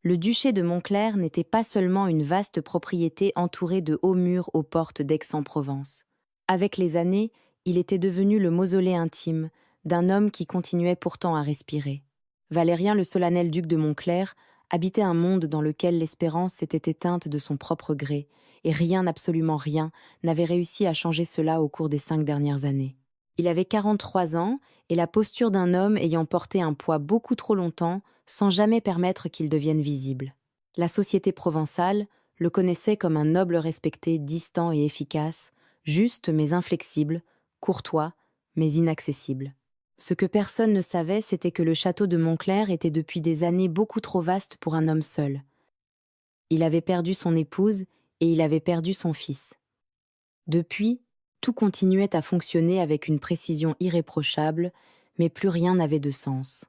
Le duché de Montclair n'était pas seulement une vaste propriété entourée de hauts murs aux portes d'Aix-en-Provence. Avec les années, il était devenu le mausolée intime d'un homme qui continuait pourtant à respirer. Valérien le solennel duc de Montclair habitait un monde dans lequel l'espérance s'était éteinte de son propre gré, et rien, absolument rien, n'avait réussi à changer cela au cours des 5 dernières années. Il avait 43 ans, et la posture d'un homme ayant porté un poids beaucoup trop longtemps, sans jamais permettre qu'il devienne visible. La société provençale le connaissait comme un noble respecté, distant et efficace, juste mais inflexible, courtois mais inaccessible. Ce que personne ne savait, c'était que le château de Montclair était depuis des années beaucoup trop vaste pour un homme seul. Il avait perdu son épouse et il avait perdu son fils. Depuis, tout continuait à fonctionner avec une précision irréprochable, mais plus rien n'avait de sens.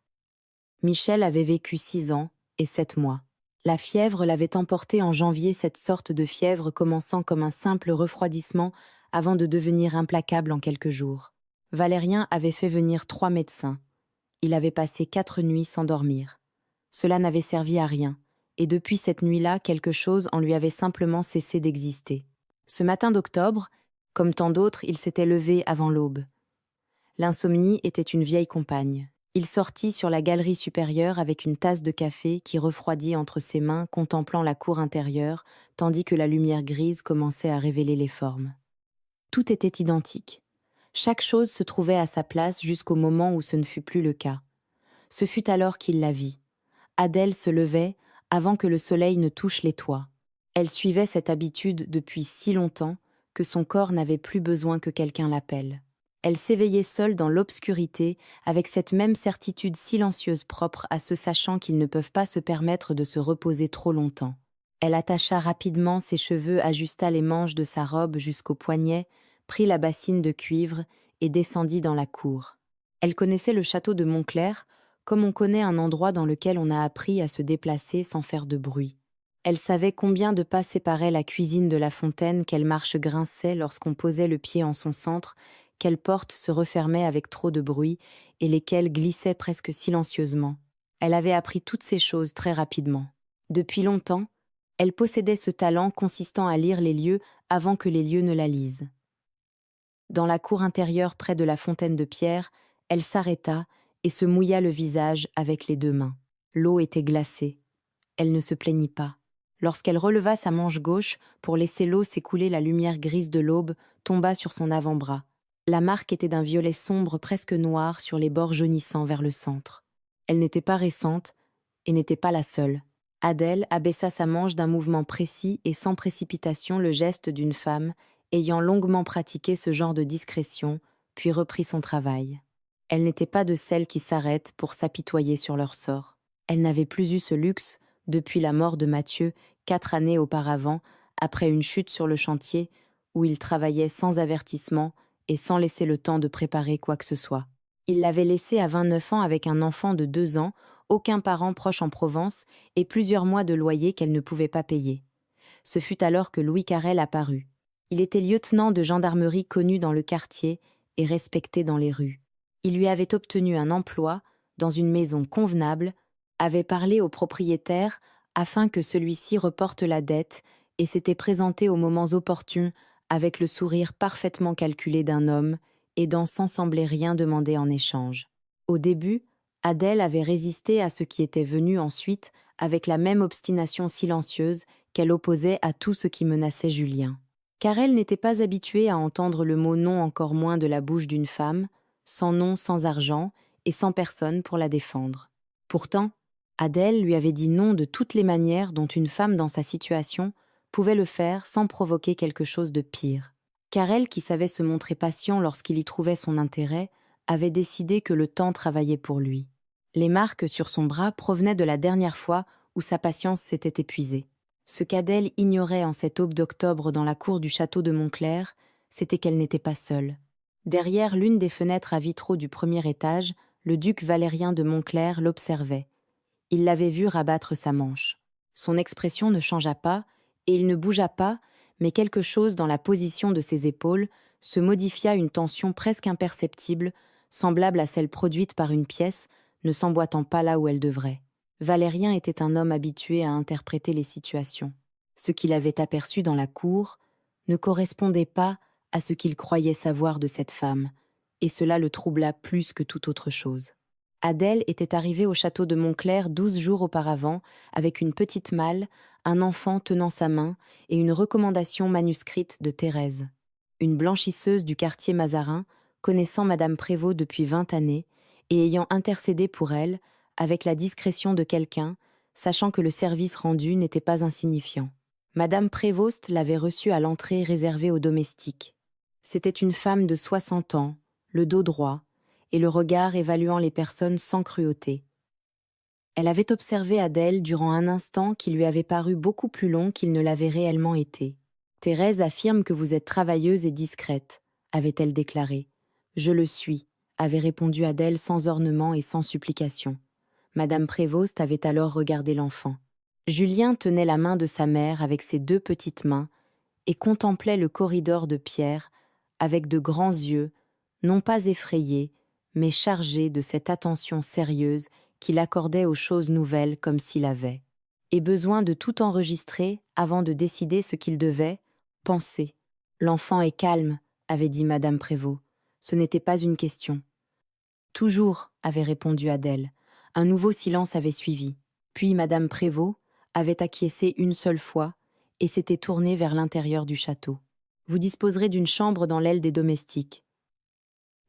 Michel avait vécu 6 ans et 7 mois. La fièvre l'avait emporté en janvier, cette sorte de fièvre commençant comme un simple refroidissement avant de devenir implacable en quelques jours. Valérien avait fait venir 3 médecins. Il avait passé 4 nuits sans dormir. Cela n'avait servi à rien, et depuis cette nuit-là, quelque chose en lui avait simplement cessé d'exister. Ce matin d'octobre, comme tant d'autres, il s'était levé avant l'aube. L'insomnie était une vieille compagne. Il sortit sur la galerie supérieure avec une tasse de café qui refroidit entre ses mains, contemplant la cour intérieure, tandis que la lumière grise commençait à révéler les formes. Tout était identique. Chaque chose se trouvait à sa place jusqu'au moment où ce ne fut plus le cas. Ce fut alors qu'il la vit. Adèle se levait avant que le soleil ne touche les toits. Elle suivait cette habitude depuis si longtemps que son corps n'avait plus besoin que quelqu'un l'appelle. Elle s'éveillait seule dans l'obscurité avec cette même certitude silencieuse propre à ceux sachant qu'ils ne peuvent pas se permettre de se reposer trop longtemps. Elle attacha rapidement ses cheveux, ajusta les manches de sa robe jusqu'au poignet, prit la bassine de cuivre et descendit dans la cour. Elle connaissait le château de Montclair comme on connaît un endroit dans lequel on a appris à se déplacer sans faire de bruit. Elle savait combien de pas séparaient la cuisine de la fontaine, quelle marche grinçait lorsqu'on posait le pied en son centre, quelle porte se refermait avec trop de bruit et lesquelles glissaient presque silencieusement. Elle avait appris toutes ces choses très rapidement. Depuis longtemps, elle possédait ce talent consistant à lire les lieux avant que les lieux ne la lisent. Dans la cour intérieure près de la fontaine de pierre, elle s'arrêta et se mouilla le visage avec les 2 mains. L'eau était glacée. Elle ne se plaignit pas. Lorsqu'elle releva sa manche gauche pour laisser l'eau s'écouler, la lumière grise de l'aube tomba sur son avant-bras. La marque était d'un violet sombre presque noir sur les bords jaunissants vers le centre. Elle n'était pas récente et n'était pas la seule. Adèle abaissa sa manche d'un mouvement précis et sans précipitation, le geste d'une femme ayant longuement pratiqué ce genre de discrétion, puis reprit son travail. Elle n'était pas de celles qui s'arrêtent pour s'apitoyer sur leur sort. Elle n'avait plus eu ce luxe depuis la mort de Mathieu 4 années auparavant, après une chute sur le chantier où il travaillait sans avertissement et sans laisser le temps de préparer quoi que ce soit. Il l'avait laissée à 29 ans avec un enfant de 2 ans, aucun parent proche en Provence et plusieurs mois de loyer qu'elle ne pouvait pas payer. Ce fut alors que Louis Carrel apparut. Il était lieutenant de gendarmerie connu dans le quartier et respecté dans les rues. Il lui avait obtenu un emploi dans une maison convenable, avait parlé au propriétaire afin que celui-ci reporte la dette et s'était présenté aux moments opportuns avec le sourire parfaitement calculé d'un homme, aidant sans sembler rien demander en échange. Au début, Adèle avait résisté à ce qui était venu ensuite avec la même obstination silencieuse qu'elle opposait à tout ce qui menaçait Julien. Car elle n'était pas habituée à entendre le mot non, encore moins de la bouche d'une femme, sans nom, sans argent et sans personne pour la défendre. Pourtant, Adèle lui avait dit non de toutes les manières dont une femme dans sa situation pouvait le faire sans provoquer quelque chose de pire. Car elle, qui savait se montrer patient lorsqu'il y trouvait son intérêt, avait décidé que le temps travaillait pour lui. Les marques sur son bras provenaient de la dernière fois où sa patience s'était épuisée. Ce qu'Adèle ignorait en cette aube d'octobre dans la cour du château de Montclair, c'était qu'elle n'était pas seule. Derrière l'une des fenêtres à vitraux du premier étage, le duc Valérien de Montclair l'observait. Il l'avait vu rabattre sa manche. Son expression ne changea pas, et il ne bougea pas, mais quelque chose dans la position de ses épaules se modifia, une tension presque imperceptible, semblable à celle produite par une pièce, ne s'emboîtant pas là où elle devrait. Valérien était un homme habitué à interpréter les situations. Ce qu'il avait aperçu dans la cour ne correspondait pas à ce qu'il croyait savoir de cette femme, et cela le troubla plus que toute autre chose. Adèle était arrivée au château de Montclair 12 jours auparavant, avec une petite malle, un enfant tenant sa main et une recommandation manuscrite de Thérèse. Une blanchisseuse du quartier Mazarin, connaissant Madame Prévost depuis 20 années et ayant intercédé pour elle, avec la discrétion de quelqu'un, sachant que le service rendu n'était pas insignifiant. Madame Prévost l'avait reçue à l'entrée réservée aux domestiques. C'était une femme de 60 ans, le dos droit, et le regard évaluant les personnes sans cruauté. Elle avait observé Adèle durant un instant qui lui avait paru beaucoup plus long qu'il ne l'avait réellement été. « Thérèse affirme que vous êtes travailleuse et discrète », avait-elle déclaré. « Je le suis », avait répondu Adèle sans ornement et sans supplication. Madame Prévost avait alors regardé l'enfant. Julien tenait la main de sa mère avec ses 2 petites mains et contemplait le corridor de pierre avec de grands yeux, non pas effrayés, mais chargés de cette attention sérieuse qu'il accordait aux choses nouvelles comme s'il avait et besoin de tout enregistrer avant de décider ce qu'il devait penser. « L'enfant est calme », avait dit Madame Prévost. « Ce n'était pas une question. »« Toujours », avait répondu Adèle. Un nouveau silence avait suivi. Puis Madame Prévost avait acquiescé une seule fois et s'était tournée vers l'intérieur du château. « Vous disposerez d'une chambre dans l'aile des domestiques.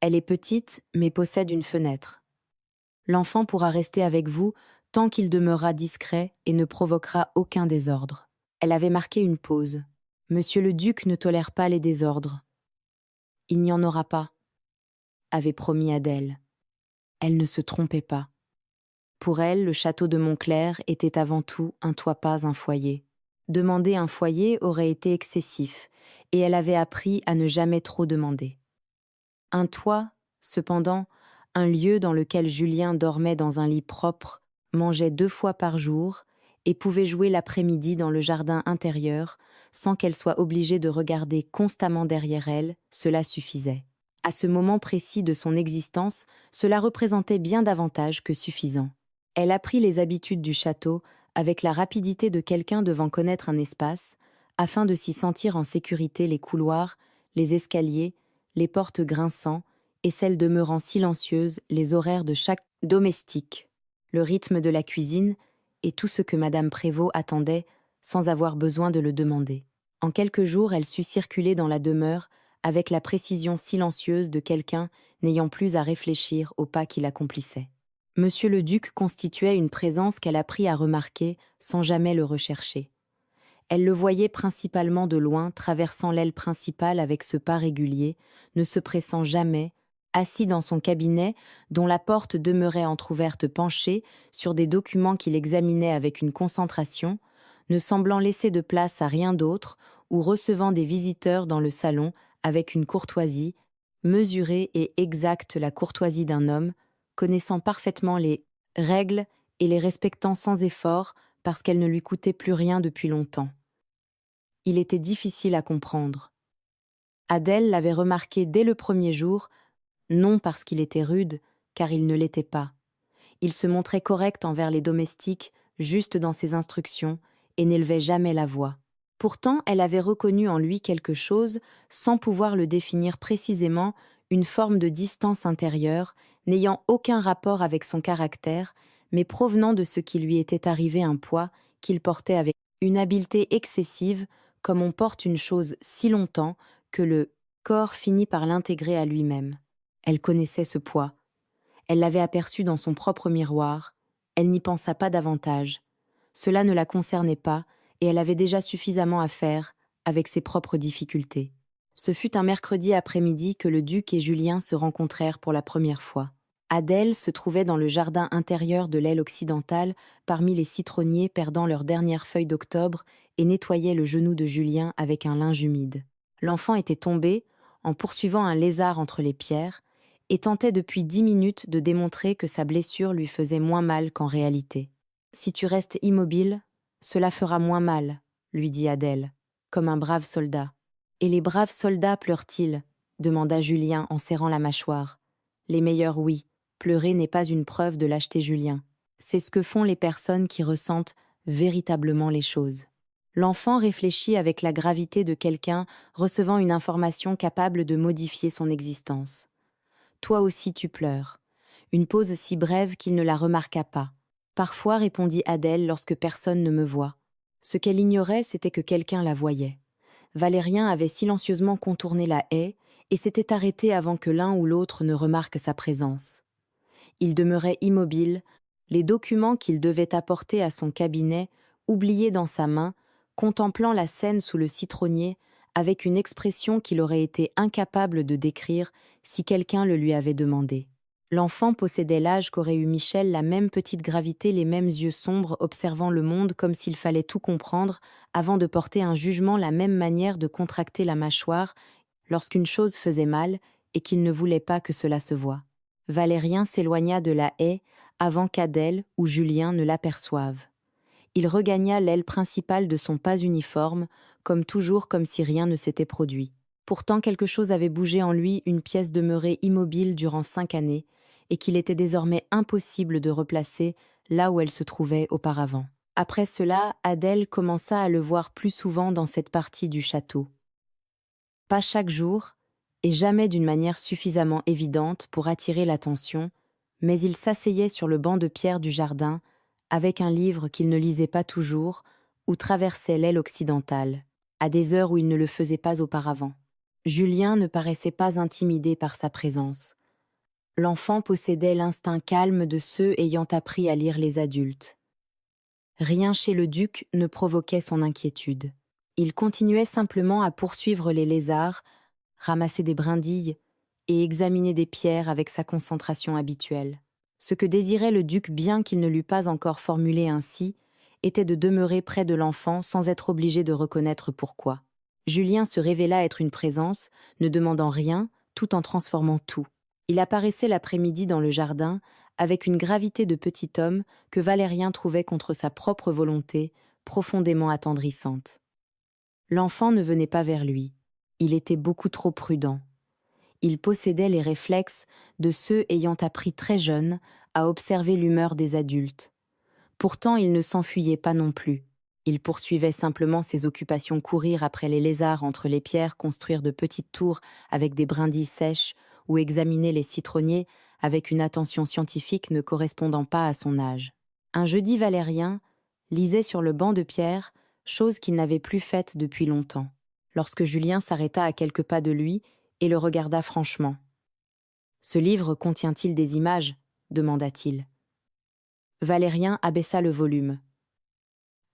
Elle est petite, mais possède une fenêtre. L'enfant pourra rester avec vous tant qu'il demeurera discret et ne provoquera aucun désordre. » Elle avait marqué une pause. « Monsieur le duc ne tolère pas les désordres. »« Il n'y en aura pas, » avait promis Adèle. Elle ne se trompait pas. Pour elle, le château de Montclair était avant tout un toit, pas un foyer. Demander un foyer aurait été excessif, et elle avait appris à ne jamais trop demander. Un toit, cependant, un lieu dans lequel Julien dormait dans un lit propre, mangeait 2 fois par jour et pouvait jouer l'après-midi dans le jardin intérieur sans qu'elle soit obligée de regarder constamment derrière elle, cela suffisait. À ce moment précis de son existence, cela représentait bien davantage que suffisant. Elle apprit les habitudes du château avec la rapidité de quelqu'un devant connaître un espace, afin de s'y sentir en sécurité les couloirs, les escaliers, les portes grinçant et celles demeurant silencieuses, les horaires de chaque domestique, le rythme de la cuisine et tout ce que Madame Prévost attendait sans avoir besoin de le demander. En quelques jours, elle sut circuler dans la demeure avec la précision silencieuse de quelqu'un n'ayant plus à réfléchir au pas qu'il accomplissait. Monsieur le duc constituait une présence qu'elle apprit à remarquer sans jamais le rechercher. Elle le voyait principalement de loin, traversant l'aile principale avec ce pas régulier, ne se pressant jamais, assis dans son cabinet, dont la porte demeurait entr'ouverte penchée sur des documents qu'il examinait avec une concentration, ne semblant laisser de place à rien d'autre, ou recevant des visiteurs dans le salon avec une courtoisie, mesurée et exacte la courtoisie d'un homme, connaissant parfaitement les règles et les respectant sans effort parce qu'elles ne lui coûtaient plus rien depuis longtemps. Il était difficile à comprendre. Adèle l'avait remarqué dès le premier jour, non parce qu'il était rude, car il ne l'était pas. Il se montrait correct envers les domestiques, juste dans ses instructions, et n'élevait jamais la voix. Pourtant, elle avait reconnu en lui quelque chose, sans pouvoir le définir précisément, une forme de distance intérieure, n'ayant aucun rapport avec son caractère, mais provenant de ce qui lui était arrivé un poids qu'il portait avec une habileté excessive, comme on porte une chose si longtemps que le corps finit par l'intégrer à lui-même. Elle connaissait ce poids. Elle l'avait aperçu dans son propre miroir. Elle n'y pensa pas davantage. Cela ne la concernait pas, et elle avait déjà suffisamment à faire avec ses propres difficultés. Ce fut un mercredi après-midi que le duc et Julien se rencontrèrent pour la première fois. Adèle se trouvait dans le jardin intérieur de l'aile occidentale, parmi les citronniers perdant leurs dernières feuilles d'octobre, et nettoyait le genou de Julien avec un linge humide. L'enfant était tombé, en poursuivant un lézard entre les pierres, et tentait depuis 10 minutes de démontrer que sa blessure lui faisait moins mal qu'en réalité. « Si tu restes immobile, cela fera moins mal, » lui dit Adèle, comme un brave soldat. « Et les braves soldats pleurent-ils » demanda Julien en serrant la mâchoire. « Les meilleurs, oui. Pleurer n'est pas une preuve de lâcheté, Julien. C'est ce que font les personnes qui ressentent véritablement les choses. L'enfant réfléchit avec la gravité de quelqu'un recevant une information capable de modifier son existence. Toi aussi tu pleures. Une pause si brève qu'il ne la remarqua pas. Parfois, répondit Adèle lorsque personne ne me voit. Ce qu'elle ignorait, c'était que quelqu'un la voyait. Valérien avait silencieusement contourné la haie et s'était arrêté avant que l'un ou l'autre ne remarque sa présence. Il demeurait immobile, les documents qu'il devait apporter à son cabinet, oubliés dans sa main, contemplant la scène sous le citronnier, avec une expression qu'il aurait été incapable de décrire si quelqu'un le lui avait demandé. L'enfant possédait l'âge qu'aurait eu Michel, la même petite gravité, les mêmes yeux sombres, observant le monde comme s'il fallait tout comprendre, avant de porter un jugement, la même manière de contracter la mâchoire lorsqu'une chose faisait mal et qu'il ne voulait pas que cela se voie. Valérien s'éloigna de la haie avant qu'Adèle ou Julien ne l'aperçoivent. Il regagna l'aile principale de son pas uniforme, comme toujours, comme si rien ne s'était produit. Pourtant quelque chose avait bougé en lui, une pièce demeurée immobile durant 5 années, et qu'il était désormais impossible de replacer là où elle se trouvait auparavant. Après cela, Adèle commença à le voir plus souvent dans cette partie du château. Pas chaque jour, et jamais d'une manière suffisamment évidente pour attirer l'attention, mais il s'asseyait sur le banc de pierre du jardin, avec un livre qu'il ne lisait pas toujours, ou traversait l'aile occidentale, à des heures où il ne le faisait pas auparavant. Julien ne paraissait pas intimidé par sa présence. L'enfant possédait l'instinct calme de ceux ayant appris à lire les adultes. Rien chez le duc ne provoquait son inquiétude. Il continuait simplement à poursuivre les lézards, ramasser des brindilles et examiner des pierres avec sa concentration habituelle. Ce que désirait le duc, bien qu'il ne l'eût pas encore formulé ainsi, était de demeurer près de l'enfant sans être obligé de reconnaître pourquoi. Julien se révéla être une présence, ne demandant rien, tout en transformant tout. Il apparaissait l'après-midi dans le jardin, avec une gravité de petit homme que Valérien trouvait contre sa propre volonté, profondément attendrissante. L'enfant ne venait pas vers lui. Il était beaucoup trop prudent. Il possédait les réflexes de ceux ayant appris très jeunes à observer l'humeur des adultes. Pourtant, il ne s'enfuyait pas non plus. Il poursuivait simplement ses occupations, courir après les lézards entre les pierres, construire de petites tours avec des brindilles sèches ou examiner les citronniers avec une attention scientifique ne correspondant pas à son âge. Un jeudi, Valérien lisait sur le banc de pierre, chose qu'il n'avait plus faite depuis longtemps, lorsque Julien s'arrêta à quelques pas de lui et le regarda franchement. « Ce livre contient-il des images ?» demanda-t-il. Valérien abaissa le volume.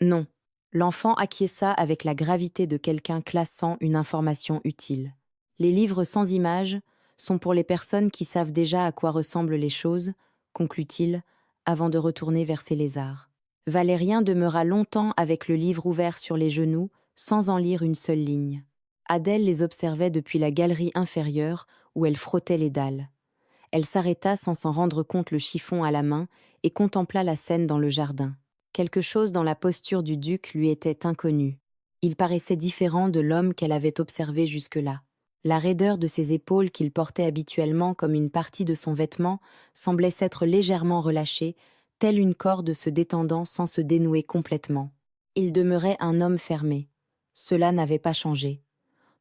Non, l'enfant acquiesça avec la gravité de quelqu'un classant une information utile. Les livres sans images sont pour les personnes qui savent déjà à quoi ressemblent les choses, conclut-il, avant de retourner vers ses lézards. Valérien demeura longtemps avec le livre ouvert sur les genoux, sans en lire une seule ligne. Adèle les observait depuis la galerie inférieure où elle frottait les dalles. Elle s'arrêta sans s'en rendre compte, le chiffon à la main, et contempla la scène dans le jardin. Quelque chose dans la posture du duc lui était inconnu. Il paraissait différent de l'homme qu'elle avait observé jusque-là. La raideur de ses épaules qu'il portait habituellement comme une partie de son vêtement semblait s'être légèrement relâchée, telle une corde se détendant sans se dénouer complètement. Il demeurait un homme fermé. Cela n'avait pas changé.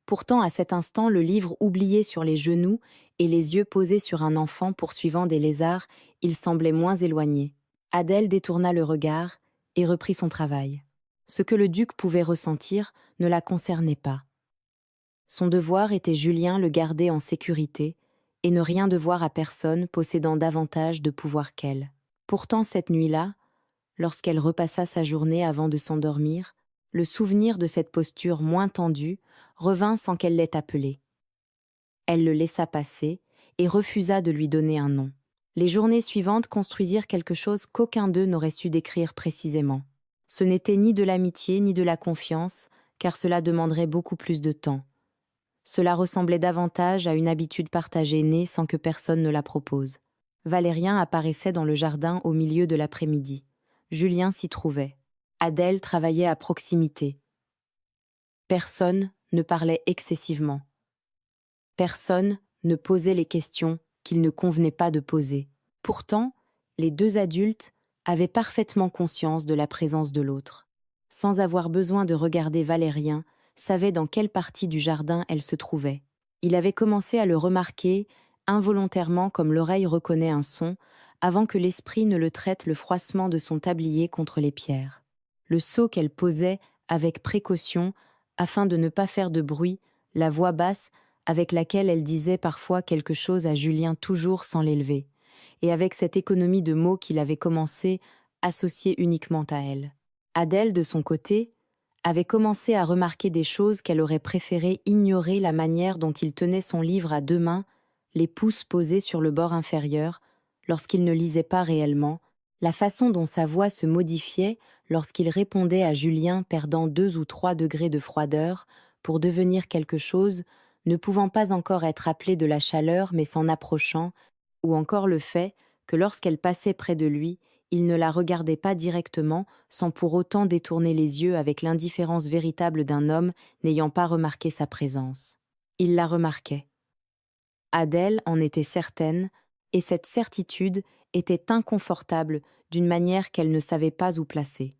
Pourtant, à cet instant, le livre oublié sur les genoux et les yeux posés sur un enfant poursuivant des lézards, il semblait moins éloigné. Adèle détourna le regard et reprit son travail. Ce que le duc pouvait ressentir ne la concernait pas. Son devoir était Julien le garder en sécurité et ne rien devoir à personne possédant davantage de pouvoir qu'elle. Pourtant, cette nuit-là, lorsqu'elle repassa sa journée avant de s'endormir, le souvenir de cette posture moins tendue revint sans qu'elle l'ait appelé. Elle le laissa passer et refusa de lui donner un nom. Les journées suivantes construisirent quelque chose qu'aucun d'eux n'aurait su décrire précisément. Ce n'était ni de l'amitié ni de la confiance, car cela demanderait beaucoup plus de temps. Cela ressemblait davantage à une habitude partagée née sans que personne ne la propose. Valérien apparaissait dans le jardin au milieu de l'après-midi. Julien s'y trouvait. Adèle travaillait à proximité. Personne ne parlait excessivement. Personne ne posait les questions qu'il ne convenait pas de poser. Pourtant, les deux adultes avait parfaitement conscience de la présence de l'autre. Sans avoir besoin de regarder Valérien, savait dans quelle partie du jardin elle se trouvait. Il avait commencé à le remarquer, involontairement comme l'oreille reconnaît un son, avant que l'esprit ne le traite le froissement de son tablier contre les pierres. Le seau qu'elle posait, avec précaution, afin de ne pas faire de bruit, la voix basse, avec laquelle elle disait parfois quelque chose à Julien toujours sans l'élever, et avec cette économie de mots qu'il avait commencé, associée uniquement à elle. Adèle, de son côté, avait commencé à remarquer des choses qu'elle aurait préféré ignorer, la manière dont il tenait son livre à deux mains, les pouces posés sur le bord inférieur, lorsqu'il ne lisait pas réellement, la façon dont sa voix se modifiait lorsqu'il répondait à Julien, perdant 2 ou 3 degrés de froideur, pour devenir quelque chose, ne pouvant pas encore être appelé de la chaleur mais s'en approchant, ou encore le fait que lorsqu'elle passait près de lui, il ne la regardait pas directement, sans pour autant détourner les yeux avec l'indifférence véritable d'un homme n'ayant pas remarqué sa présence. Il la remarquait. Adèle en était certaine, et cette certitude était inconfortable d'une manière qu'elle ne savait pas où placer.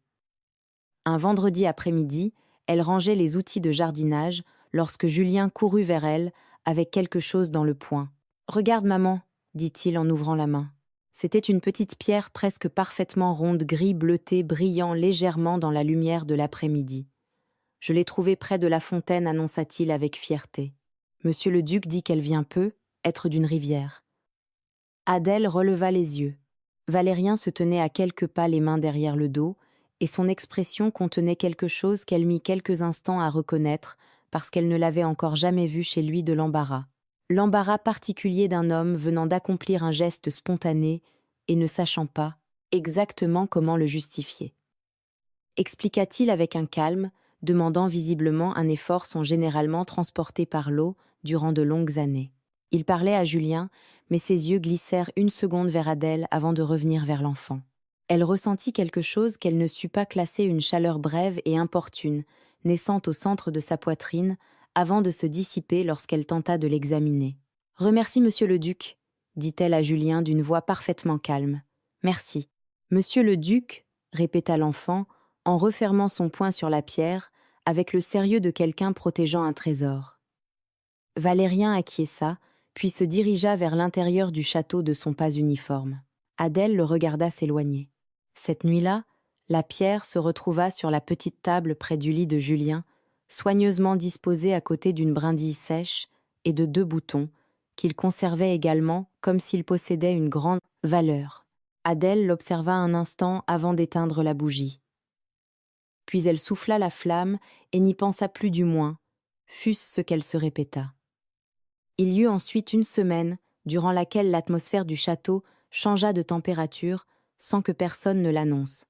Un vendredi après-midi, elle rangeait les outils de jardinage lorsque Julien courut vers elle avec quelque chose dans le poing. « Regarde, maman », dit-il en ouvrant la main. C'était une petite pierre presque parfaitement ronde, gris bleuté, brillant légèrement dans la lumière de l'après-midi. « Je l'ai trouvée près de la fontaine », annonça-t-il avec fierté. « Monsieur le duc dit qu'elle vient peu, être d'une rivière. » Adèle releva les yeux. Valérien se tenait à quelques pas, les mains derrière le dos, et son expression contenait quelque chose qu'elle mit quelques instants à reconnaître, parce qu'elle ne l'avait encore jamais vu chez lui, de l'embarras. L'embarras particulier d'un homme venant d'accomplir un geste spontané et ne sachant pas exactement comment le justifier. Expliqua-t-il avec un calme, demandant visiblement un effort, sont généralement transportés par l'eau durant de longues années. Il parlait à Julien, mais ses yeux glissèrent une seconde vers Adèle avant de revenir vers l'enfant. Elle ressentit quelque chose qu'elle ne sut pas classer, une chaleur brève et importune, naissant au centre de sa poitrine, avant de se dissiper lorsqu'elle tenta de l'examiner. « Remercie, monsieur le duc, » dit-elle à Julien d'une voix parfaitement calme. « Merci. »« Monsieur le duc, » répéta l'enfant, en refermant son poing sur la pierre, avec le sérieux de quelqu'un protégeant un trésor. Valérien acquiesça, puis se dirigea vers l'intérieur du château de son pas uniforme. Adèle le regarda s'éloigner. Cette nuit-là, la pierre se retrouva sur la petite table près du lit de Julien, soigneusement disposée à côté d'une brindille sèche et de 2 boutons, qu'il conservait également comme s'il possédait une grande valeur. Adèle l'observa un instant avant d'éteindre la bougie. Puis elle souffla la flamme et n'y pensa plus, du moins, fût-ce ce qu'elle se répéta. Il y eut ensuite une semaine, durant laquelle l'atmosphère du château changea de température sans que personne ne l'annonce.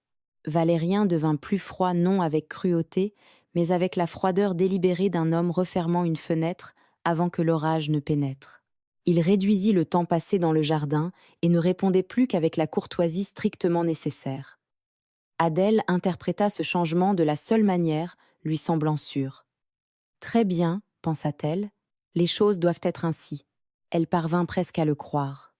Valérien devint plus froid, non avec cruauté, mais avec la froideur délibérée d'un homme refermant une fenêtre avant que l'orage ne pénètre. Il réduisit le temps passé dans le jardin et ne répondait plus qu'avec la courtoisie strictement nécessaire. Adèle interpréta ce changement de la seule manière, lui semblant sûre. « Très bien, » pensa-t-elle, « les choses doivent être ainsi. » Elle parvint presque à le croire.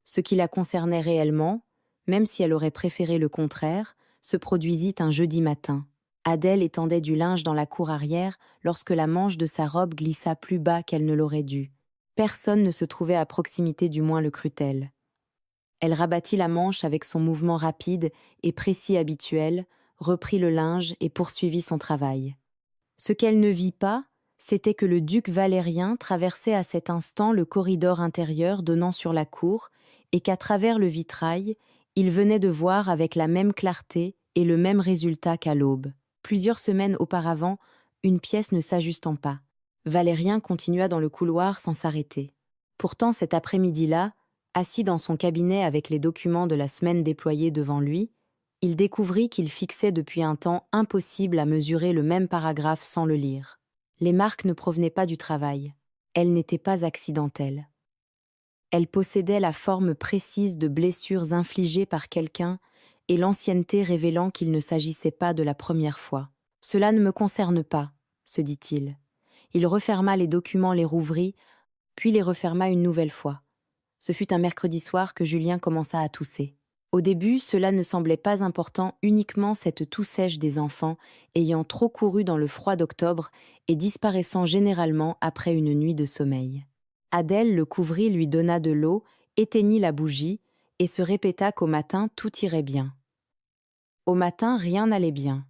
Ce qui la concernait réellement, même si elle aurait préféré le contraire, se produisit un jeudi matin. Adèle étendait du linge dans la cour arrière lorsque la manche de sa robe glissa plus bas qu'elle ne l'aurait dû. Personne ne se trouvait à proximité, du moins le crut-elle. Elle rabattit la manche avec son mouvement rapide et précis habituel, reprit le linge et poursuivit son travail. Ce qu'elle ne vit pas, c'était que le duc Valérien traversait à cet instant le corridor intérieur donnant sur la cour et qu'à travers le vitrail, il venait de voir avec la même clarté et le même résultat qu'à l'aube. Plusieurs semaines auparavant, une pièce ne s'ajustant pas. Valérien continua dans le couloir sans s'arrêter. Pourtant, cet après-midi-là, assis dans son cabinet avec les documents de la semaine déployés devant lui, il découvrit qu'il fixait depuis un temps impossible à mesurer le même paragraphe sans le lire. Les marques ne provenaient pas du travail. Elles n'étaient pas accidentelles. Elles possédaient la forme précise de blessures infligées par quelqu'un et l'ancienneté révélant qu'il ne s'agissait pas de la première fois. « Cela ne me concerne pas », se dit-il. Il referma les documents, les rouvrit, puis les referma une nouvelle fois. Ce fut un mercredi soir que Julien commença à tousser. Au début, cela ne semblait pas important, uniquement cette toux sèche des enfants ayant trop couru dans le froid d'octobre et disparaissant généralement après une nuit de sommeil. Adèle le couvrit, lui donna de l'eau, éteignit la bougie et se répéta qu'au matin tout irait bien. Au matin, rien n'allait bien.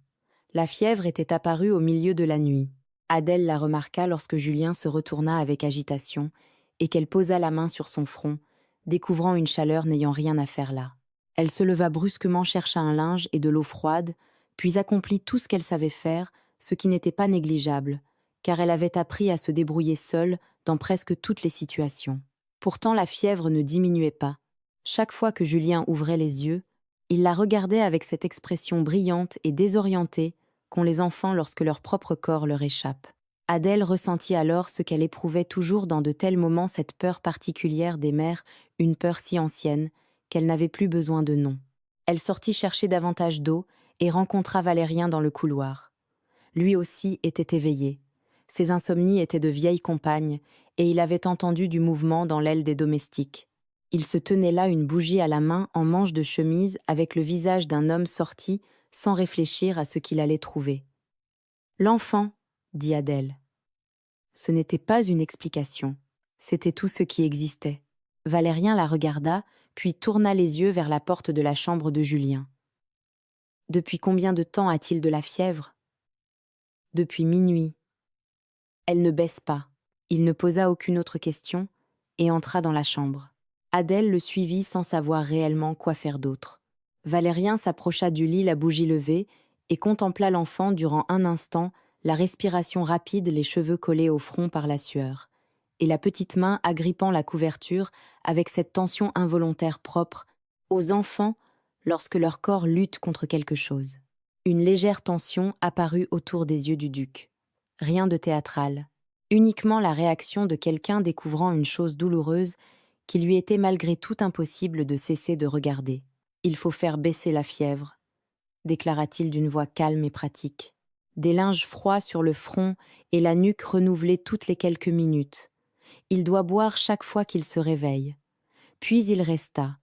La fièvre était apparue au milieu de la nuit. Adèle la remarqua lorsque Julien se retourna avec agitation et qu'elle posa la main sur son front, découvrant une chaleur n'ayant rien à faire là. Elle se leva brusquement, chercha un linge et de l'eau froide, puis accomplit tout ce qu'elle savait faire, ce qui n'était pas négligeable, car elle avait appris à se débrouiller seule dans presque toutes les situations. Pourtant la fièvre ne diminuait pas. Chaque fois que Julien ouvrait les yeux, il la regardait avec cette expression brillante et désorientée qu'ont les enfants lorsque leur propre corps leur échappe. Adèle ressentit alors ce qu'elle éprouvait toujours dans de tels moments, cette peur particulière des mères, une peur si ancienne qu'elle n'avait plus besoin de nom. Elle sortit chercher davantage d'eau et rencontra Valérien dans le couloir. Lui aussi était éveillé. Ses insomnies étaient de vieilles compagnes et il avait entendu du mouvement dans l'aile des domestiques. Il se tenait là, une bougie à la main, en manche de chemise, avec le visage d'un homme sorti, sans réfléchir à ce qu'il allait trouver. « L'enfant » dit Adèle. Ce n'était pas une explication, c'était tout ce qui existait. Valérien la regarda, puis tourna les yeux vers la porte de la chambre de Julien. « Depuis combien de temps a-t-il de la fièvre ?»« Depuis minuit. » Elle ne baisse pas. Il ne posa aucune autre question et entra dans la chambre. Adèle le suivit sans savoir réellement quoi faire d'autre. Valérien s'approcha du lit, la bougie levée, et contempla l'enfant durant un instant, la respiration rapide, les cheveux collés au front par la sueur, et la petite main agrippant la couverture avec cette tension involontaire propre aux enfants lorsque leur corps lutte contre quelque chose. Une légère tension apparut autour des yeux du duc. Rien de théâtral, uniquement la réaction de quelqu'un découvrant une chose douloureuse qu'il lui était malgré tout impossible de cesser de regarder. « Il faut faire baisser la fièvre », déclara-t-il d'une voix calme et pratique. Des linges froids sur le front et la nuque renouvelée toutes les quelques minutes. Il doit boire chaque fois qu'il se réveille. Puis il resta.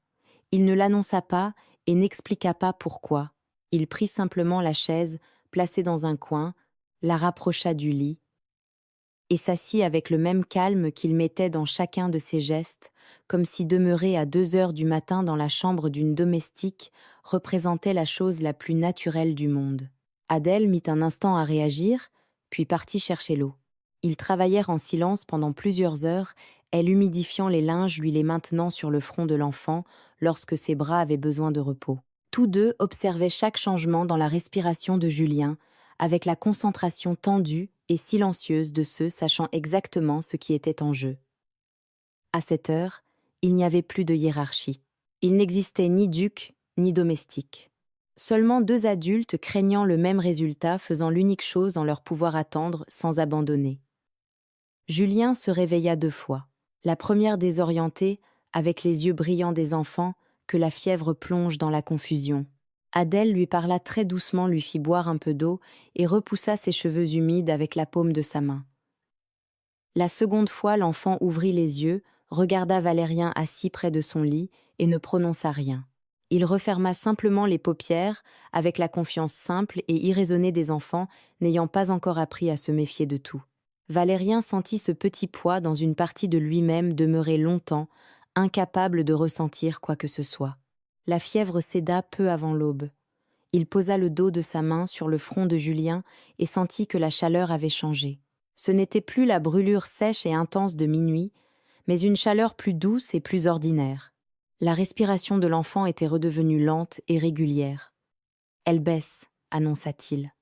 Il ne l'annonça pas et n'expliqua pas pourquoi. Il prit simplement la chaise, placée dans un coin, la rapprocha du lit, et s'assit avec le même calme qu'il mettait dans chacun de ses gestes, comme si demeurer à 2 heures du matin dans la chambre d'une domestique représentait la chose la plus naturelle du monde. Adèle mit un instant à réagir, puis partit chercher l'eau. Ils travaillèrent en silence pendant plusieurs heures, elle humidifiant les linges, lui les maintenant sur le front de l'enfant lorsque ses bras avaient besoin de repos. Tous deux observaient chaque changement dans la respiration de Julien, avec la concentration tendue et silencieuse de ceux sachant exactement ce qui était en jeu. À cette heure, il n'y avait plus de hiérarchie. Il n'existait ni duc, ni domestique. Seulement 2 adultes craignant le même résultat, faisant l'unique chose en leur pouvoir attendre sans abandonner. Julien se réveilla 2 fois. La première désorientée, avec les yeux brillants des enfants, que la fièvre plonge dans la confusion. Adèle lui parla très doucement, lui fit boire un peu d'eau et repoussa ses cheveux humides avec la paume de sa main. La seconde fois, l'enfant ouvrit les yeux, regarda Valérien assis près de son lit et ne prononça rien. Il referma simplement les paupières, avec la confiance simple et irraisonnée des enfants, n'ayant pas encore appris à se méfier de tout. Valérien sentit ce petit poids dans une partie de lui-même demeurer longtemps, incapable de ressentir quoi que ce soit. La fièvre céda peu avant l'aube. Il posa le dos de sa main sur le front de Julien et sentit que la chaleur avait changé. Ce n'était plus la brûlure sèche et intense de minuit, mais une chaleur plus douce et plus ordinaire. La respiration de l'enfant était redevenue lente et régulière. « Elle baisse », annonça-t-il.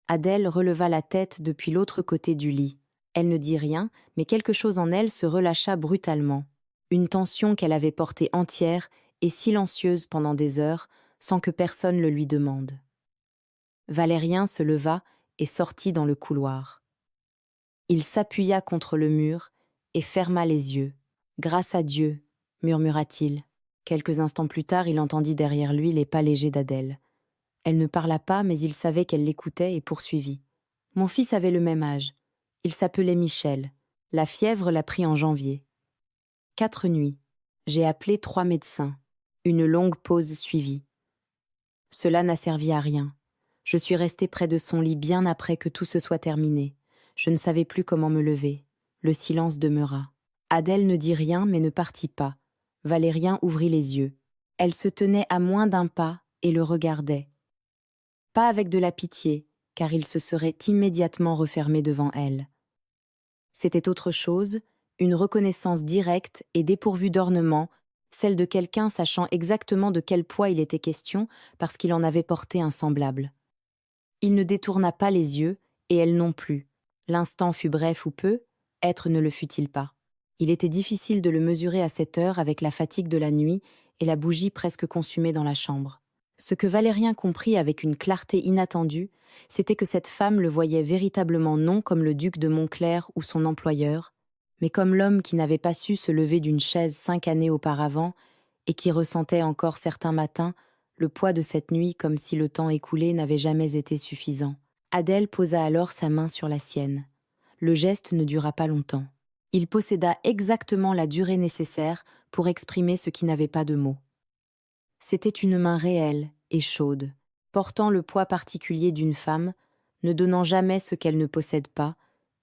Adèle releva la tête depuis l'autre côté du lit. Elle ne dit rien, mais quelque chose en elle se relâcha brutalement. Une tension qu'elle avait portée entière et silencieuse pendant des heures, sans que personne le lui demande. Valérien se leva et sortit dans le couloir. Il s'appuya contre le mur et ferma les yeux. « Grâce à Dieu », murmura-t-il. Quelques instants plus tard, il entendit derrière lui les pas légers d'Adèle. Elle ne parla pas, mais il savait qu'elle l'écoutait et poursuivit. « Mon fils avait le même âge. Il s'appelait Michel. La fièvre l'a pris en janvier. 4 nuits. J'ai appelé 3 médecins. Une longue pause suivit. Cela n'a servi à rien. Je suis restée près de son lit bien après que tout se soit terminé. Je ne savais plus comment me lever. Le silence demeura. Adèle ne dit rien mais ne partit pas. Valérien ouvrit les yeux. Elle se tenait à moins d'un pas et le regardait. Pas avec de la pitié, car il se serait immédiatement refermé devant elle. C'était autre chose, une reconnaissance directe et dépourvue d'ornement, celle de quelqu'un sachant exactement de quel poids il était question parce qu'il en avait porté un semblable. Il ne détourna pas les yeux, et elle non plus. L'instant fut bref ou peu, être ne le fut-il pas. Il était difficile de le mesurer à cette heure avec la fatigue de la nuit et la bougie presque consumée dans la chambre. Ce que Valérien comprit avec une clarté inattendue, c'était que cette femme le voyait véritablement non comme le duc de Montclair ou son employeur, mais comme l'homme qui n'avait pas su se lever d'une chaise 5 années auparavant et qui ressentait encore certains matins le poids de cette nuit comme si le temps écoulé n'avait jamais été suffisant. Adèle posa alors sa main sur la sienne. Le geste ne dura pas longtemps. Il posséda exactement la durée nécessaire pour exprimer ce qui n'avait pas de mots. C'était une main réelle et chaude, portant le poids particulier d'une femme, ne donnant jamais ce qu'elle ne possède pas,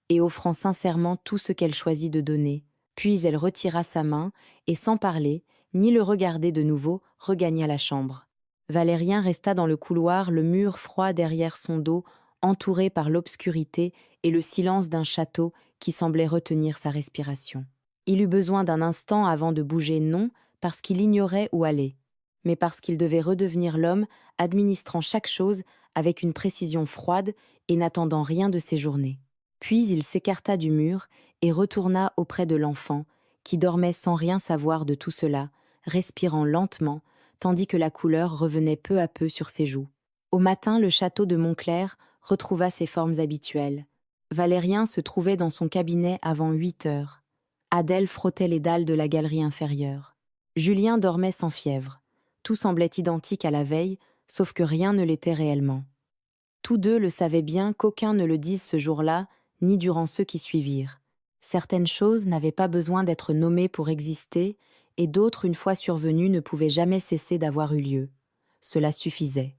et offrant sincèrement tout ce qu'elle choisit de donner. Puis elle retira sa main, et sans parler, ni le regarder de nouveau, regagna la chambre. Valérien resta dans le couloir, le mur froid derrière son dos, entouré par l'obscurité et le silence d'un château qui semblait retenir sa respiration. Il eut besoin d'un instant avant de bouger, non parce qu'il ignorait où aller, mais parce qu'il devait redevenir l'homme administrant chaque chose avec une précision froide et n'attendant rien de ses journées. Puis il s'écarta du mur et retourna auprès de l'enfant, qui dormait sans rien savoir de tout cela, respirant lentement, tandis que la couleur revenait peu à peu sur ses joues. Au matin, le château de Montclair retrouva ses formes habituelles. Valérien se trouvait dans son cabinet avant 8 heures. Adèle frottait les dalles de la galerie inférieure. Julien dormait sans fièvre. Tout semblait identique à la veille, sauf que rien ne l'était réellement. Tous deux le savaient bien qu'aucun ne le dise ce jour-là, ni durant ceux qui suivirent. Certaines choses n'avaient pas besoin d'être nommées pour exister, et d'autres, une fois survenues, ne pouvaient jamais cesser d'avoir eu lieu. Cela suffisait.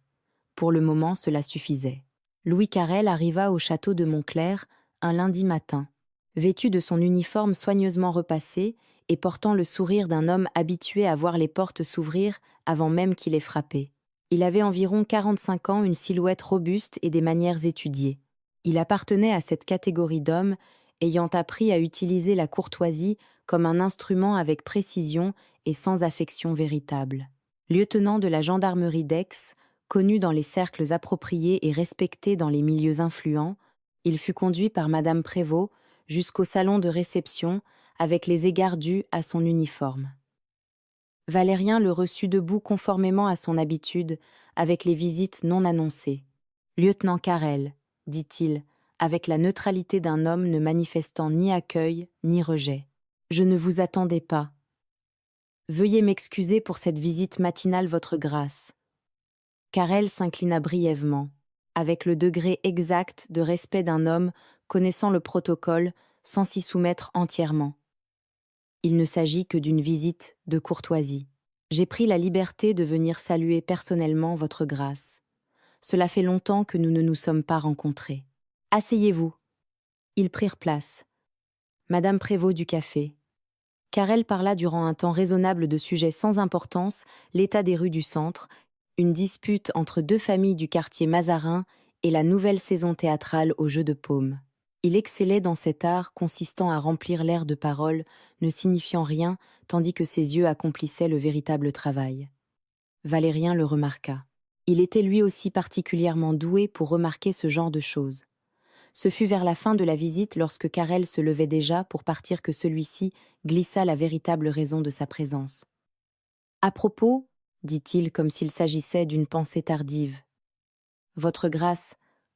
Pour le moment, cela suffisait. Louis Carrel arriva au château de Montclair un lundi matin, vêtu de son uniforme soigneusement repassé et portant le sourire d'un homme habitué à voir les portes s'ouvrir avant même qu'il ait frappé. Il avait environ 45 ans, une silhouette robuste et des manières étudiées. Il appartenait à cette catégorie d'hommes ayant appris à utiliser la courtoisie comme un instrument avec précision et sans affection véritable. Lieutenant de la gendarmerie d'Aix, connu dans les cercles appropriés et respecté dans les milieux influents, il fut conduit par Madame Prévost jusqu'au salon de réception avec les égards dus à son uniforme. Valérien le reçut debout conformément à son habitude, avec les visites non annoncées. « Lieutenant Carrel », dit-il, avec la neutralité d'un homme ne manifestant ni accueil ni rejet. « Je ne vous attendais pas. Veuillez m'excuser pour cette visite matinale, votre grâce. » Carrel s'inclina brièvement, avec le degré exact de respect d'un homme connaissant le protocole sans s'y soumettre entièrement. Il ne s'agit que d'une visite de courtoisie. J'ai pris la liberté de venir saluer personnellement votre grâce. Cela fait longtemps que nous ne nous sommes pas rencontrés. Asseyez-vous. Ils prirent place. Madame Prévost du café. Carrel parla durant un temps raisonnable de sujets sans importance, l'état des rues du centre, une dispute entre deux familles du quartier Mazarin et la nouvelle saison théâtrale au jeu de paume. Il excellait dans cet art consistant à remplir l'air de paroles, ne signifiant rien, tandis que ses yeux accomplissaient le véritable travail. Valérien le remarqua. Il était lui aussi particulièrement doué pour remarquer ce genre de choses. Ce fut vers la fin de la visite, lorsque Carrel se levait déjà pour partir, que celui-ci glissa la véritable raison de sa présence. « À propos, dit-il comme s'il s'agissait d'une pensée tardive, votre grâce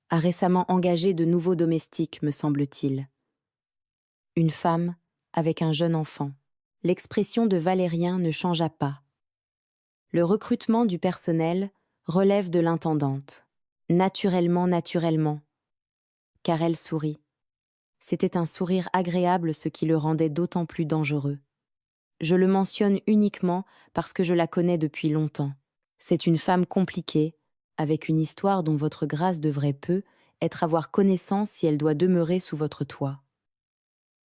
a récemment engagé de nouveaux domestiques, me semble-t-il. Une femme avec un jeune enfant. » L'expression de Valérien ne changea pas. Le recrutement du personnel relève de l'intendante. Naturellement. Carrel sourit. C'était un sourire agréable, ce qui le rendait d'autant plus dangereux. Je le mentionne uniquement parce que je la connais depuis longtemps. C'est une femme compliquée, avec une histoire dont votre grâce devrait peu être avoir connaissance si elle doit demeurer sous votre toit.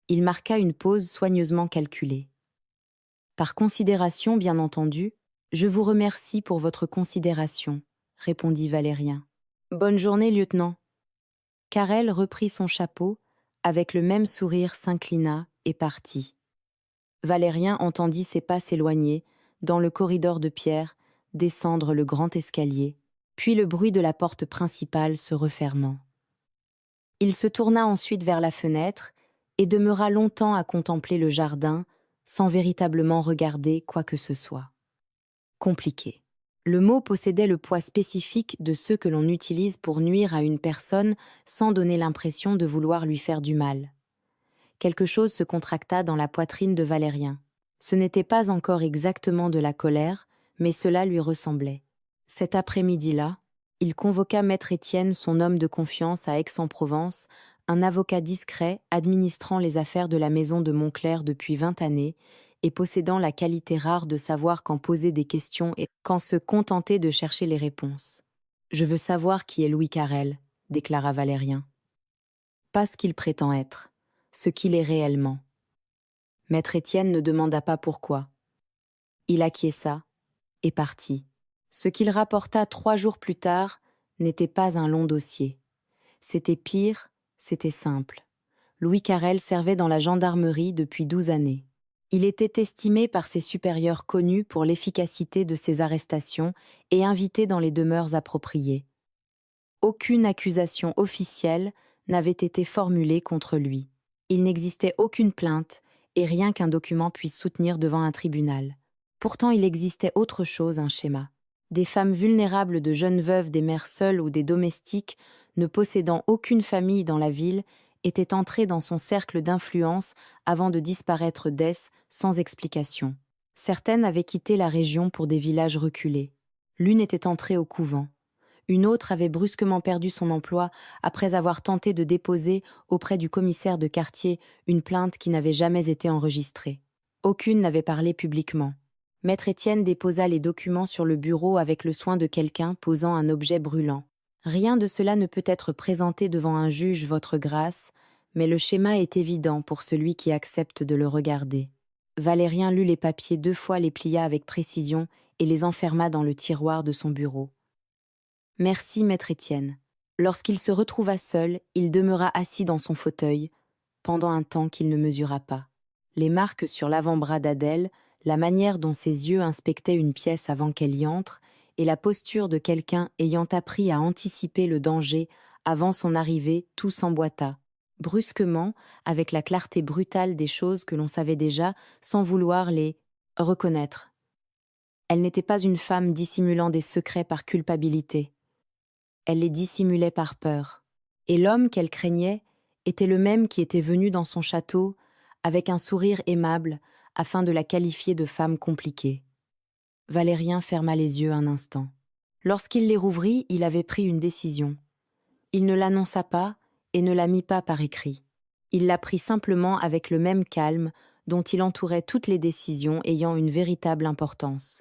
Il marqua une pause soigneusement calculée. Par considération, bien entendu, je vous remercie pour votre considération, répondit Valérien. Bonne journée, lieutenant. Carrel reprit son chapeau, avec le même sourire s'inclina et partit. Valérien entendit ses pas s'éloigner, dans le corridor de pierre, descendre le grand escalier, puis le bruit de la porte principale se refermant. Il se tourna ensuite vers la fenêtre et demeura longtemps à contempler le jardin, sans véritablement regarder quoi que ce soit. Compliqué. Le mot possédait le poids spécifique de ceux que l'on utilise pour nuire à une personne sans donner l'impression de vouloir lui faire du mal. Quelque chose se contracta dans la poitrine de Valérien. Ce n'était pas encore exactement de la colère, mais cela lui ressemblait. Cet après-midi-là, il convoqua Maître Étienne, son homme de confiance à Aix-en-Provence, un avocat discret administrant les affaires de la maison de Montclair depuis 20 années et possédant la qualité rare de savoir quand poser des questions et quand se contenter de chercher les réponses. « Je veux savoir qui est Louis Carrel », déclara Valérien. « Pas ce qu'il prétend être, ce qu'il est réellement. » Maître Étienne ne demanda pas pourquoi. Il acquiesça et partit. Ce qu'il rapporta 3 jours plus tard n'était pas un long dossier. C'était pire, c'était simple. Louis Carrel servait dans la gendarmerie depuis 12 années. Il était estimé par ses supérieurs connus pour l'efficacité de ses arrestations et invité dans les demeures appropriées. Aucune accusation officielle n'avait été formulée contre lui. Il n'existait aucune plainte et rien qu'un document puisse soutenir devant un tribunal. Pourtant, il existait autre chose, un schéma. Des femmes vulnérables, de jeunes veuves, des mères seules ou des domestiques, ne possédant aucune famille dans la ville, étaient entrées dans son cercle d'influence avant de disparaître d'Aix sans explication. Certaines avaient quitté la région pour des villages reculés. L'une était entrée au couvent. Une autre avait brusquement perdu son emploi après avoir tenté de déposer auprès du commissaire de quartier une plainte qui n'avait jamais été enregistrée. Aucune n'avait parlé publiquement. Maître Étienne déposa les documents sur le bureau avec le soin de quelqu'un posant un objet brûlant. Rien de cela ne peut être présenté devant un juge, votre grâce, mais le schéma est évident pour celui qui accepte de le regarder. Valérien lut les papiers 2 fois, les plia avec précision et les enferma dans le tiroir de son bureau. Merci, Maître Étienne. Lorsqu'il se retrouva seul, il demeura assis dans son fauteuil, pendant un temps qu'il ne mesura pas. Les marques sur l'avant-bras d'Adèle, la manière dont ses yeux inspectaient une pièce avant qu'elle y entre, et la posture de quelqu'un ayant appris à anticiper le danger avant son arrivée, tout s'emboîta, brusquement, avec la clarté brutale des choses que l'on savait déjà, sans vouloir les reconnaître. Elle n'était pas une femme dissimulant des secrets par culpabilité. Elle les dissimulait par peur. Et l'homme qu'elle craignait était le même qui était venu dans son château avec un sourire aimable afin de la qualifier de femme compliquée. Valérien ferma les yeux un instant. Lorsqu'il les rouvrit, il avait pris une décision. Il ne l'annonça pas et ne la mit pas par écrit. Il la prit simplement avec le même calme dont il entourait toutes les décisions ayant une véritable importance.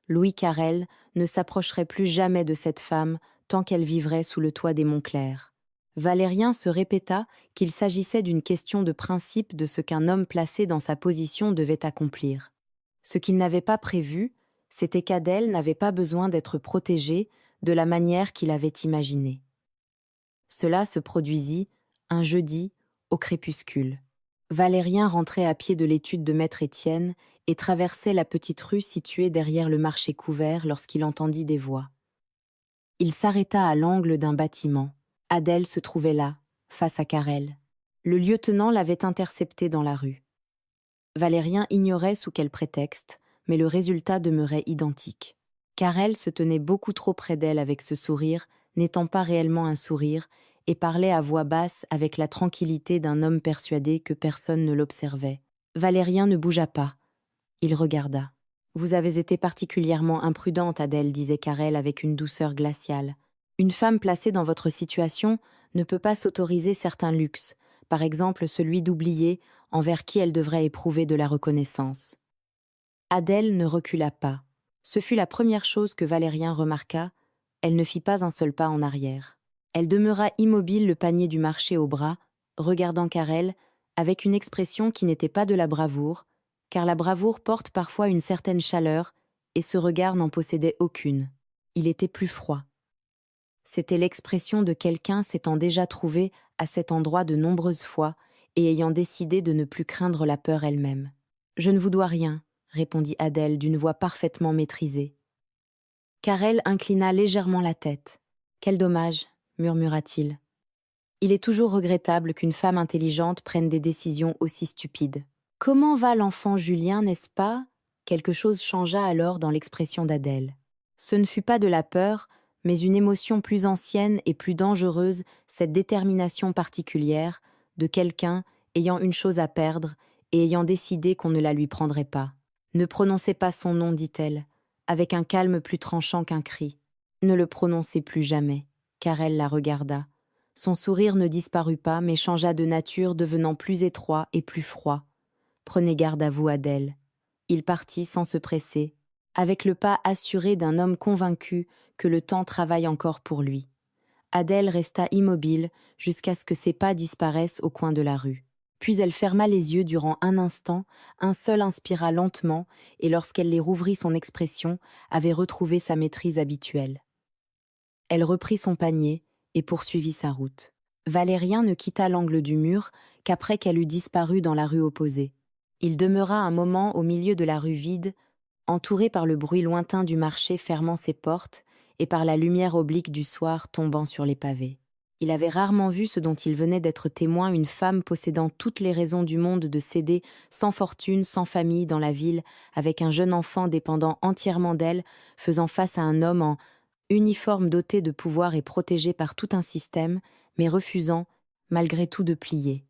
Louis Carrel ne s'approcherait plus jamais de cette femme tant qu'elle vivrait sous le toit des Montclair. Valérien se répéta qu'il s'agissait d'une question de principe de ce qu'un homme placé dans sa position devait accomplir. Ce qu'il n'avait pas prévu, c'était qu'Adèle n'avait pas besoin d'être protégée de la manière qu'il avait imaginée. Cela se produisit un jeudi au crépuscule. Valérien rentrait à pied de l'étude de Maître Étienne et traversait la petite rue située derrière le marché couvert lorsqu'il entendit des voix. Il s'arrêta à l'angle d'un bâtiment. Adèle se trouvait là, face à Carrel. Le lieutenant l'avait interceptée dans la rue. Valérien ignorait sous quel prétexte, mais le résultat demeurait identique. Carrel se tenait beaucoup trop près d'elle avec ce sourire, n'étant pas réellement un sourire, et parlait à voix basse avec la tranquillité d'un homme persuadé que personne ne l'observait. Valérien ne bougea pas. Il regarda. « Vous avez été particulièrement imprudente, Adèle, disait Carrel avec une douceur glaciale. Une femme placée dans votre situation ne peut pas s'autoriser certains luxes, par exemple celui d'oublier envers qui elle devrait éprouver de la reconnaissance. Adèle ne recula pas. Ce fut la première chose que Valérien remarqua, elle ne fit pas un seul pas en arrière. Elle demeura immobile, le panier du marché au bras, regardant Karel, avec une expression qui n'était pas de la bravoure, car la bravoure porte parfois une certaine chaleur, et ce regard n'en possédait aucune. Il était plus froid. C'était l'expression de quelqu'un s'étant déjà trouvé à cet endroit de nombreuses fois et ayant décidé de ne plus craindre la peur elle-même. « Je ne vous dois rien », répondit Adèle d'une voix parfaitement maîtrisée. Karel inclina légèrement la tête. « Quel dommage », murmura-t-il. « Il est toujours regrettable qu'une femme intelligente prenne des décisions aussi stupides. »« Comment va l'enfant Julien, n'est-ce pas ?» Quelque chose changea alors dans l'expression d'Adèle. Ce ne fut pas de la peur, mais une émotion plus ancienne et plus dangereuse, cette détermination particulière de quelqu'un ayant une chose à perdre et ayant décidé qu'on ne la lui prendrait pas. « Ne prononcez pas son nom, dit-elle, avec un calme plus tranchant qu'un cri. Ne le prononcez plus jamais. » Car elle la regarda. Son sourire ne disparut pas, mais changea de nature, devenant plus étroit et plus froid. « Prenez garde à vous, Adèle. » Il partit sans se presser, avec le pas assuré d'un homme convaincu que le temps travaille encore pour lui. Adèle resta immobile jusqu'à ce que ses pas disparaissent au coin de la rue. Puis elle ferma les yeux durant un instant, un seul inspira lentement, et lorsqu'elle les rouvrit, son expression avait retrouvé sa maîtrise habituelle. Elle reprit son panier et poursuivit sa route. Valérien ne quitta l'angle du mur qu'après qu'elle eut disparu dans la rue opposée. Il demeura un moment au milieu de la rue vide, entouré par le bruit lointain du marché fermant ses portes et par la lumière oblique du soir tombant sur les pavés. Il avait rarement vu ce dont il venait d'être témoin, une femme possédant toutes les raisons du monde de céder, sans fortune, sans famille, dans la ville, avec un jeune enfant dépendant entièrement d'elle, faisant face à un homme en uniforme doté de pouvoir et protégé par tout un système, mais refusant, malgré tout, de plier.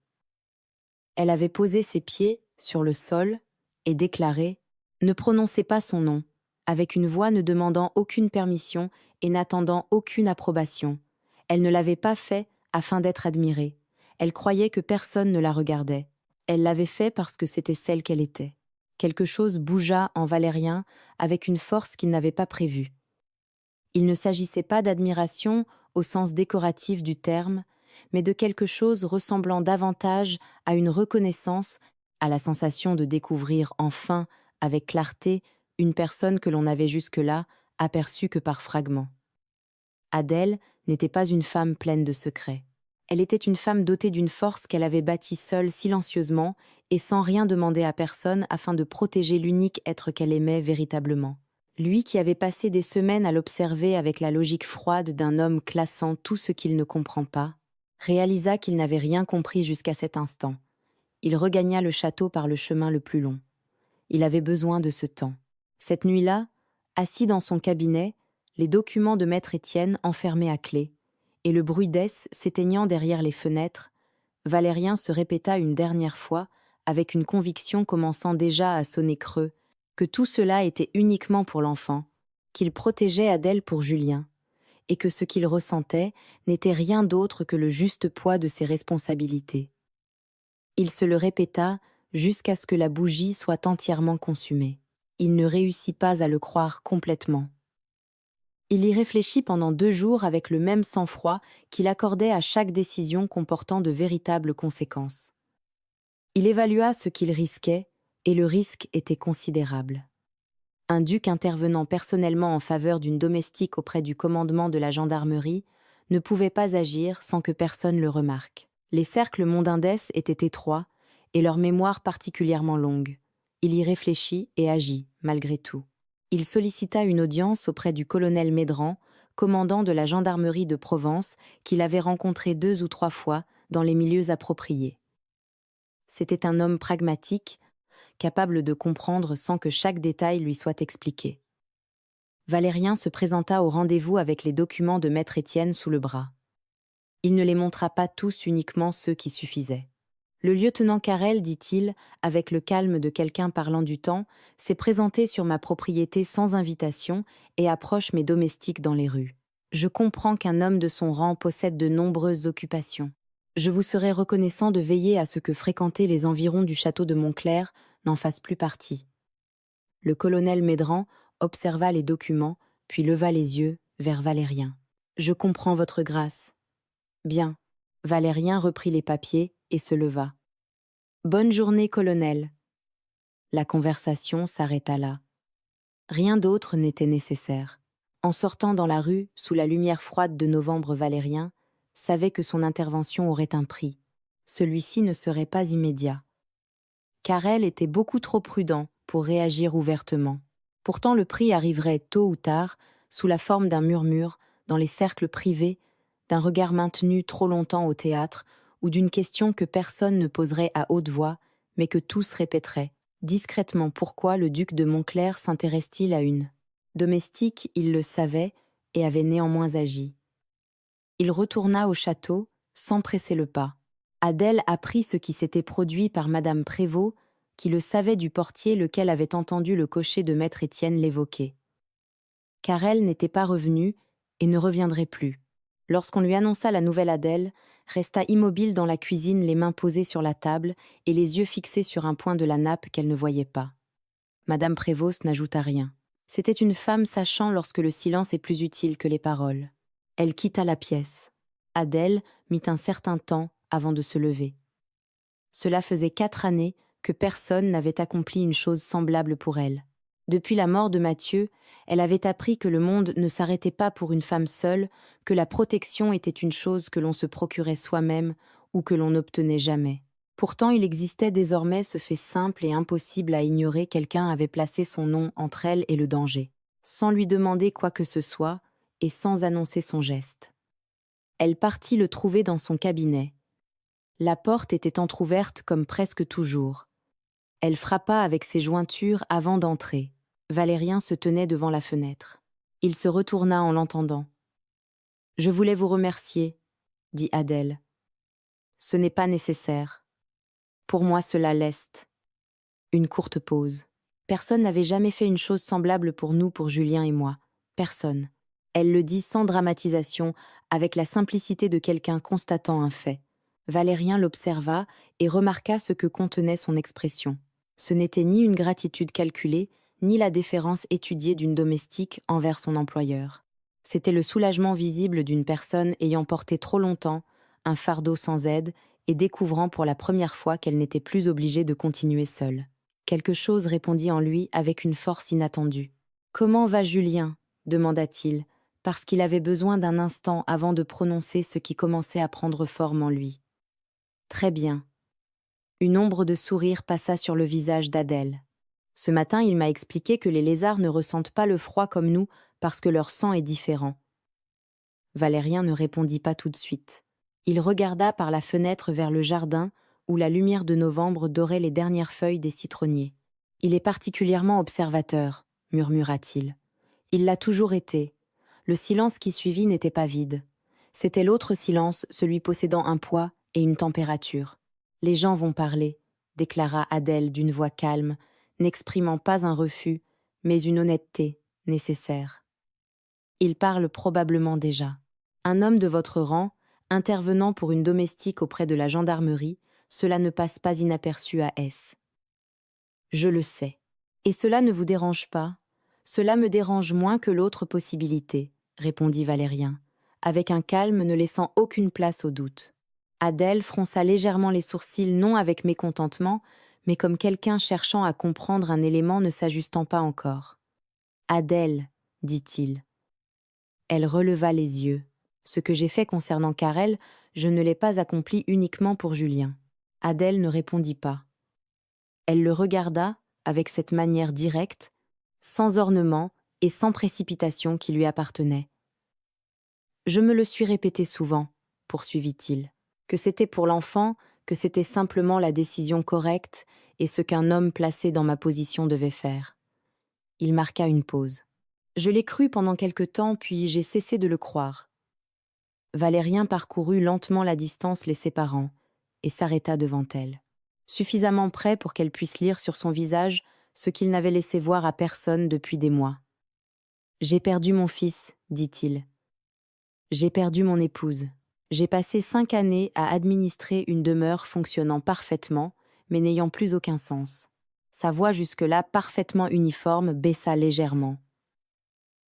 Elle avait posé ses pieds sur le sol et déclaré « Ne prononcez pas son nom », avec une voix ne demandant aucune permission et n'attendant aucune approbation. Elle ne l'avait pas fait afin d'être admirée. Elle croyait que personne ne la regardait. Elle l'avait fait parce que c'était celle qu'elle était. Quelque chose bougea en Valérien avec une force qu'il n'avait pas prévue. Il ne s'agissait pas d'admiration au sens décoratif du terme, mais de quelque chose ressemblant davantage à une reconnaissance, à la sensation de découvrir enfin, avec clarté, une personne que l'on n'avait jusque-là aperçue que par fragments. Adèle n'était pas une femme pleine de secrets. Elle était une femme dotée d'une force qu'elle avait bâtie seule, silencieusement, et sans rien demander à personne afin de protéger l'unique être qu'elle aimait véritablement. Lui qui avait passé des semaines à l'observer avec la logique froide d'un homme classant tout ce qu'il ne comprend pas, réalisa qu'il n'avait rien compris jusqu'à cet instant. Il regagna le château par le chemin le plus long. Il avait besoin de ce temps. Cette nuit-là, assis dans son cabinet, les documents de Maître Étienne enfermés à clé, et le bruit d'ess s'éteignant derrière les fenêtres, Valérien se répéta une dernière fois, avec une conviction commençant déjà à sonner creux, que tout cela était uniquement pour l'enfant, qu'il protégeait Adèle pour Julien, et que ce qu'il ressentait n'était rien d'autre que le juste poids de ses responsabilités. Il se le répéta jusqu'à ce que la bougie soit entièrement consumée. Il ne réussit pas à le croire complètement. Il y réfléchit pendant 2 jours avec le même sang-froid qu'il accordait à chaque décision comportant de véritables conséquences. Il évalua ce qu'il risquait, et le risque était considérable. Un duc intervenant personnellement en faveur d'une domestique auprès du commandement de la gendarmerie ne pouvait pas agir sans que personne le remarque. Les cercles mondains d'Ess étaient étroits, et leur mémoire particulièrement longue. Il y réfléchit et agit, malgré tout. Il sollicita une audience auprès du colonel Médran, commandant de la gendarmerie de Provence, qu'il avait rencontré 2 ou 3 fois dans les milieux appropriés. C'était un homme pragmatique, capable de comprendre sans que chaque détail lui soit expliqué. Valérien se présenta au rendez-vous avec les documents de Maître Étienne sous le bras. Il ne les montra pas tous, uniquement ceux qui suffisaient. Le lieutenant Karel, dit-il, avec le calme de quelqu'un parlant du temps, s'est présenté sur ma propriété sans invitation et approche mes domestiques dans les rues. Je comprends qu'un homme de son rang possède de nombreuses occupations. Je vous serais reconnaissant de veiller à ce que fréquenter les environs du château de Montclair n'en fasse plus partie. Le colonel Médran observa les documents, puis leva les yeux vers Valérien. « Je comprends votre grâce. »« Bien. » Valérien reprit les papiers et se leva. « Bonne journée, colonel. » La conversation s'arrêta là. Rien d'autre n'était nécessaire. En sortant dans la rue, sous la lumière froide de novembre, Valérien savait que son intervention aurait un prix. Celui-ci ne serait pas immédiat. Carrel était beaucoup trop prudent pour réagir ouvertement. Pourtant le prix arriverait tôt ou tard, sous la forme d'un murmure, dans les cercles privés, d'un regard maintenu trop longtemps au théâtre, ou d'une question que personne ne poserait à haute voix, mais que tous répéteraient. Discrètement, pourquoi le duc de Montclair s'intéresse-t-il à une domestique? Il le savait et avait néanmoins agi. Il retourna au château, sans presser le pas. Adèle apprit ce qui s'était produit par madame Prévost, qui le savait du portier lequel avait entendu le cocher de maître Étienne l'évoquer. Carrel n'était pas revenu et ne reviendrait plus. Lorsqu'on lui annonça la nouvelle, Adèle resta immobile dans la cuisine, les mains posées sur la table et les yeux fixés sur un point de la nappe qu'elle ne voyait pas. Madame Prévost n'ajouta rien. C'était une femme sachant lorsque le silence est plus utile que les paroles. Elle quitta la pièce. Adèle mit un certain temps avant de se lever. Cela faisait 4 années que personne n'avait accompli une chose semblable pour elle. Depuis la mort de Mathieu, elle avait appris que le monde ne s'arrêtait pas pour une femme seule, que la protection était une chose que l'on se procurait soi-même ou que l'on n'obtenait jamais. Pourtant, il existait désormais ce fait simple et impossible à ignorer: quelqu'un avait placé son nom entre elle et le danger, sans lui demander quoi que ce soit et sans annoncer son geste. Elle partit le trouver dans son cabinet. La porte était entr'ouverte comme presque toujours. Elle frappa avec ses jointures avant d'entrer. Valérien se tenait devant la fenêtre. Il se retourna en l'entendant. « Je voulais vous remercier, » dit Adèle. « Ce n'est pas nécessaire. Pour moi cela l'est. » Une courte pause. Personne n'avait jamais fait une chose semblable pour nous, pour Julien et moi. Personne. Elle le dit sans dramatisation, avec la simplicité de quelqu'un constatant un fait. Valérien l'observa et remarqua ce que contenait son expression. Ce n'était ni une gratitude calculée, ni la déférence étudiée d'une domestique envers son employeur. C'était le soulagement visible d'une personne ayant porté trop longtemps un fardeau sans aide et découvrant pour la première fois qu'elle n'était plus obligée de continuer seule. Quelque chose répondit en lui avec une force inattendue. « Comment va Julien ?» demanda-t-il, parce qu'il avait besoin d'un instant avant de prononcer ce qui commençait à prendre forme en lui. « Très bien. » Une ombre de sourire passa sur le visage d'Adèle. « Ce matin, il m'a expliqué que les lézards ne ressentent pas le froid comme nous parce que leur sang est différent. » Valérien ne répondit pas tout de suite. Il regarda par la fenêtre vers le jardin où la lumière de novembre dorait les dernières feuilles des citronniers. « Il est particulièrement observateur, » murmura-t-il. « Il l'a toujours été. » Le silence qui suivit n'était pas vide. C'était l'autre silence, celui possédant un poids et une température. « Les gens vont parler, » déclara Adèle d'une voix calme, n'exprimant pas un refus, mais une honnêteté nécessaire. « Ils parlent probablement déjà. Un homme de votre rang, intervenant pour une domestique auprès de la gendarmerie, cela ne passe pas inaperçu à S. Je le sais. Et cela ne vous dérange pas ? Cela me dérange moins que l'autre possibilité, répondit Valérien, avec un calme ne laissant aucune place au doute. Adèle fronça légèrement les sourcils, non avec mécontentement, mais comme quelqu'un cherchant à comprendre un élément ne s'ajustant pas encore. « Adèle, dit-il. » Elle releva les yeux. « Ce que j'ai fait concernant Carrel, je ne l'ai pas accompli uniquement pour Julien. » Adèle ne répondit pas. Elle le regarda avec cette manière directe, sans ornement et sans précipitation qui lui appartenait. « Je me le suis répété souvent, » poursuivit-il, « que c'était pour l'enfant, que c'était simplement la décision correcte et ce qu'un homme placé dans ma position devait faire. » Il marqua une pause. « Je l'ai cru pendant quelque temps, puis j'ai cessé de le croire. » Valérien parcourut lentement la distance les séparant et s'arrêta devant elle, suffisamment près pour qu'elle puisse lire sur son visage ce qu'il n'avait laissé voir à personne depuis des mois. « J'ai perdu mon fils, dit-il. J'ai perdu mon épouse. J'ai passé 5 années à administrer une demeure fonctionnant parfaitement, mais n'ayant plus aucun sens. Sa voix jusque-là parfaitement uniforme baissa légèrement.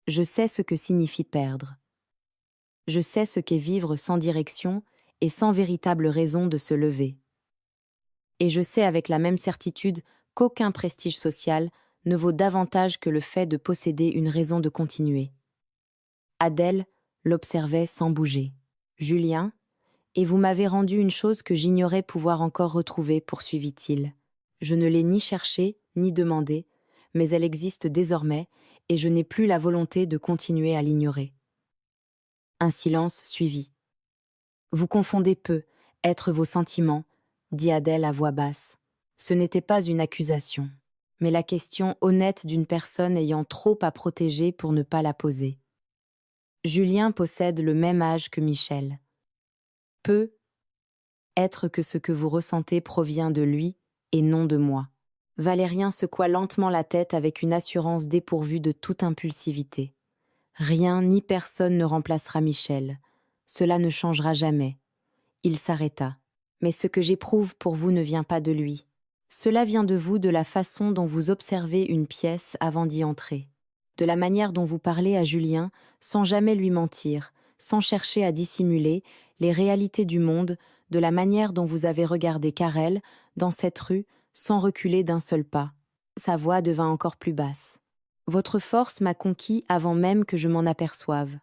Je sais ce que signifie perdre. Je sais ce qu'est vivre sans direction et sans véritable raison de se lever. Et je sais avec la même certitude qu'aucun prestige social ne vaut davantage que le fait de posséder une raison de continuer. Adèle l'observait sans bouger. Julien, et vous m'avez rendu une chose que j'ignorais pouvoir encore retrouver, poursuivit-il. Je ne l'ai ni cherchée, ni demandée, mais elle existe désormais, et je n'ai plus la volonté de continuer à l'ignorer. Un silence suivit. Vous confondez peu, être vos sentiments, dit Adèle à voix basse. Ce n'était pas une accusation, mais la question honnête d'une personne ayant trop à protéger pour ne pas la poser. Julien possède le même âge que Michel. Peut être que ce que vous ressentez provient de lui et non de moi. Valérien secoua lentement la tête avec une assurance dépourvue de toute impulsivité. Rien ni personne ne remplacera Michel. Cela ne changera jamais. Il s'arrêta. Mais ce que j'éprouve pour vous ne vient pas de lui. Cela vient de vous, de la façon dont vous observez une pièce avant d'y entrer. De la manière dont vous parlez à Julien, sans jamais lui mentir, sans chercher à dissimuler les réalités du monde, de la manière dont vous avez regardé Carrel, dans cette rue, sans reculer d'un seul pas. Sa voix devint encore plus basse. Votre force m'a conquis avant même que je m'en aperçoive.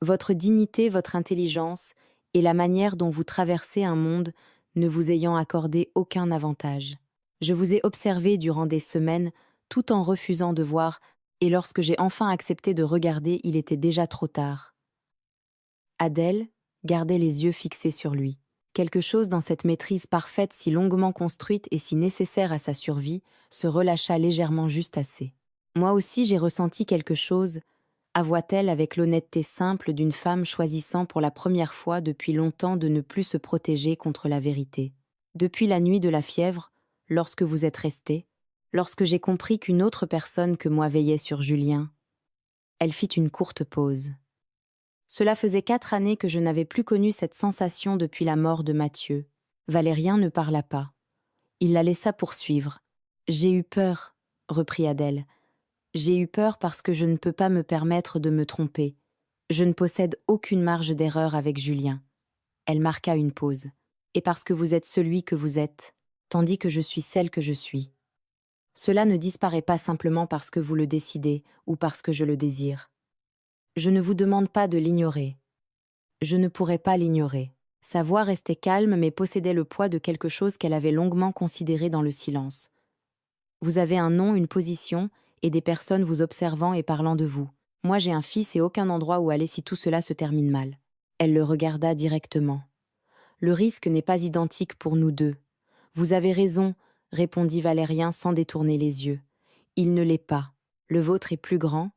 Votre dignité, votre intelligence, et la manière dont vous traversez un monde ne vous ayant accordé aucun avantage. Je vous ai observé durant des semaines, tout en refusant de voir, et lorsque j'ai enfin accepté de regarder, il était déjà trop tard. Adèle gardait les yeux fixés sur lui. Quelque chose dans cette maîtrise parfaite, si longuement construite et si nécessaire à sa survie, se relâcha légèrement juste assez. Moi aussi j'ai ressenti quelque chose, avoua-t-elle avec l'honnêteté simple d'une femme choisissant pour la première fois depuis longtemps de ne plus se protéger contre la vérité. Depuis la nuit de la fièvre, lorsque vous êtes resté, lorsque j'ai compris qu'une autre personne que moi veillait sur Julien, elle fit une courte pause. Cela faisait 4 années que je n'avais plus connu cette sensation depuis la mort de Mathieu. Valérien ne parla pas. Il la laissa poursuivre. « J'ai eu peur, » reprit Adèle. J'ai eu peur parce que je ne peux pas me permettre de me tromper. Je ne possède aucune marge d'erreur avec Julien. Elle marqua une pause. Et parce que vous êtes celui que vous êtes, tandis que je suis celle que je suis. Cela ne disparaît pas simplement parce que vous le décidez ou parce que je le désire. Je ne vous demande pas de l'ignorer. Je ne pourrais pas l'ignorer. Sa voix restait calme mais possédait le poids de quelque chose qu'elle avait longuement considéré dans le silence. Vous avez un nom, une position, et des personnes vous observant et parlant de vous. Moi j'ai un fils et aucun endroit où aller si tout cela se termine mal. Elle le regarda directement. Le risque n'est pas identique pour nous deux. Vous avez raison, répondit Valérien sans détourner les yeux. Il ne l'est pas. Le vôtre est plus grand,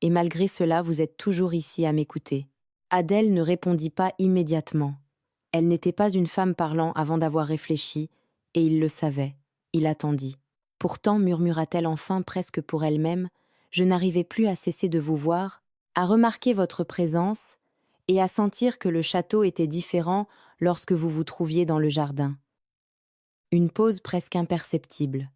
et malgré cela vous êtes toujours ici à m'écouter. Adèle ne répondit pas immédiatement. Elle n'était pas une femme parlant avant d'avoir réfléchi, et il le savait. Il attendit. Pourtant, murmura-t-elle enfin presque pour elle-même, je n'arrivais plus à cesser de vous voir, à remarquer votre présence et à sentir que le château était différent lorsque vous vous trouviez dans le jardin. Une pause presque imperceptible.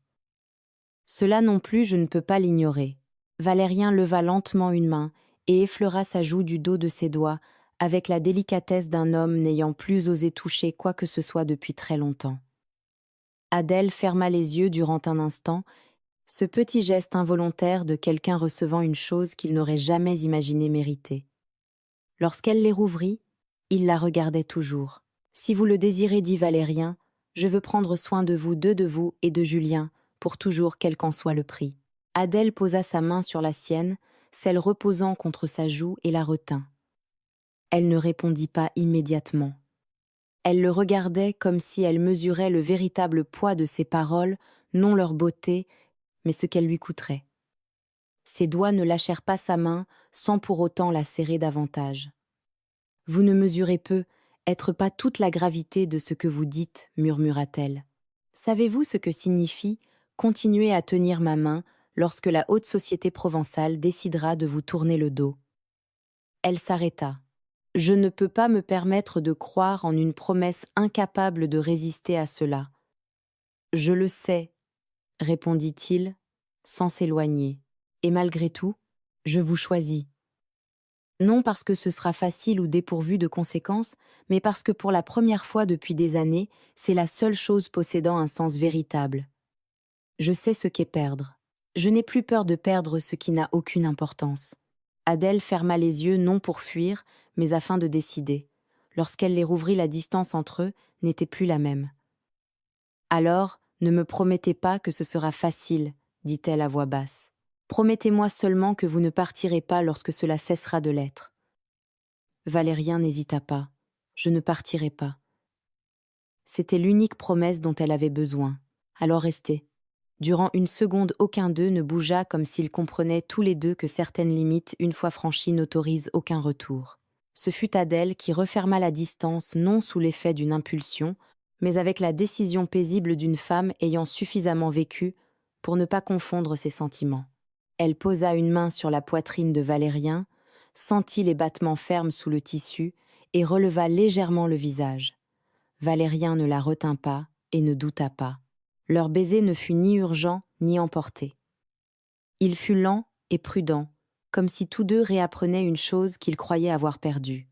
Cela non plus, je ne peux pas l'ignorer. Valérien leva lentement une main et effleura sa joue du dos de ses doigts avec la délicatesse d'un homme n'ayant plus osé toucher quoi que ce soit depuis très longtemps. Adèle ferma les yeux durant un instant, ce petit geste involontaire de quelqu'un recevant une chose qu'il n'aurait jamais imaginé mériter. Lorsqu'elle les rouvrit, il la regardait toujours. « Si vous le désirez, dit Valérien, je veux prendre soin de vous, deux de vous et de Julien, pour toujours quel qu'en soit le prix. » Adèle posa sa main sur la sienne, celle reposant contre sa joue et la retint. Elle ne répondit pas immédiatement. Elle le regardait comme si elle mesurait le véritable poids de ses paroles, non leur beauté, mais ce qu'elle lui coûterait. Ses doigts ne lâchèrent pas sa main sans pour autant la serrer davantage. « Vous ne mesurez peu, être pas toute la gravité de ce que vous dites, murmura-t-elle. Savez-vous ce que signifie continuer à tenir ma main lorsque la haute société provençale décidera de vous tourner le dos ?» Elle s'arrêta. « Je ne peux pas me permettre de croire en une promesse incapable de résister à cela. Je le sais, répondit-il, sans s'éloigner. Et malgré tout, je vous choisis. Non parce que ce sera facile ou dépourvu de conséquences, mais parce que pour la première fois depuis des années, c'est la seule chose possédant un sens véritable. Je sais ce qu'est perdre. Je n'ai plus peur de perdre ce qui n'a aucune importance. Adèle ferma les yeux non pour fuir, mais afin de décider. Lorsqu'elle les rouvrit, la distance entre eux n'était plus la même. Alors, ne me promettez pas que ce sera facile, dit-elle à voix basse. Promettez-moi seulement que vous ne partirez pas lorsque cela cessera de l'être. Valérien n'hésita pas. Je ne partirai pas. C'était l'unique promesse dont elle avait besoin. Alors restez. Durant une seconde, aucun d'eux ne bougea comme s'ils comprenaient tous les deux que certaines limites, une fois franchies, n'autorisent aucun retour. Ce fut Adèle qui referma la distance non sous l'effet d'une impulsion, mais avec la décision paisible d'une femme ayant suffisamment vécu pour ne pas confondre ses sentiments. Elle posa une main sur la poitrine de Valérien, sentit les battements fermes sous le tissu et releva légèrement le visage. Valérien ne la retint pas et ne douta pas. Leur baiser ne fut ni urgent ni emporté. Il fut lent et prudent, comme si tous deux réapprenaient une chose qu'ils croyaient avoir perdue.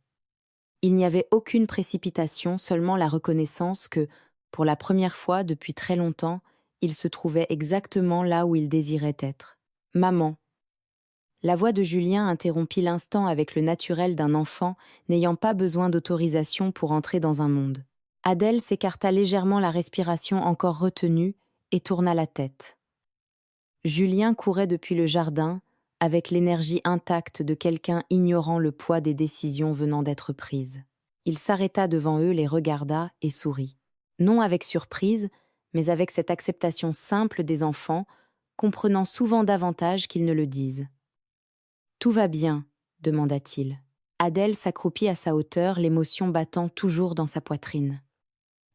Il n'y avait aucune précipitation, seulement la reconnaissance que, pour la première fois depuis très longtemps, ils se trouvaient exactement là où ils désiraient être. « Maman !» La voix de Julien interrompit l'instant avec le naturel d'un enfant n'ayant pas besoin d'autorisation pour entrer dans un monde. Adèle s'écarta légèrement la respiration encore retenue et tourna la tête. Julien courait depuis le jardin avec l'énergie intacte de quelqu'un ignorant le poids des décisions venant d'être prises. Il s'arrêta devant eux, les regarda et sourit. Non avec surprise, mais avec cette acceptation simple des enfants, comprenant souvent davantage qu'ils ne le disent. « Tout va bien ?» demanda-t-il. Adèle s'accroupit à sa hauteur, l'émotion battant toujours dans sa poitrine.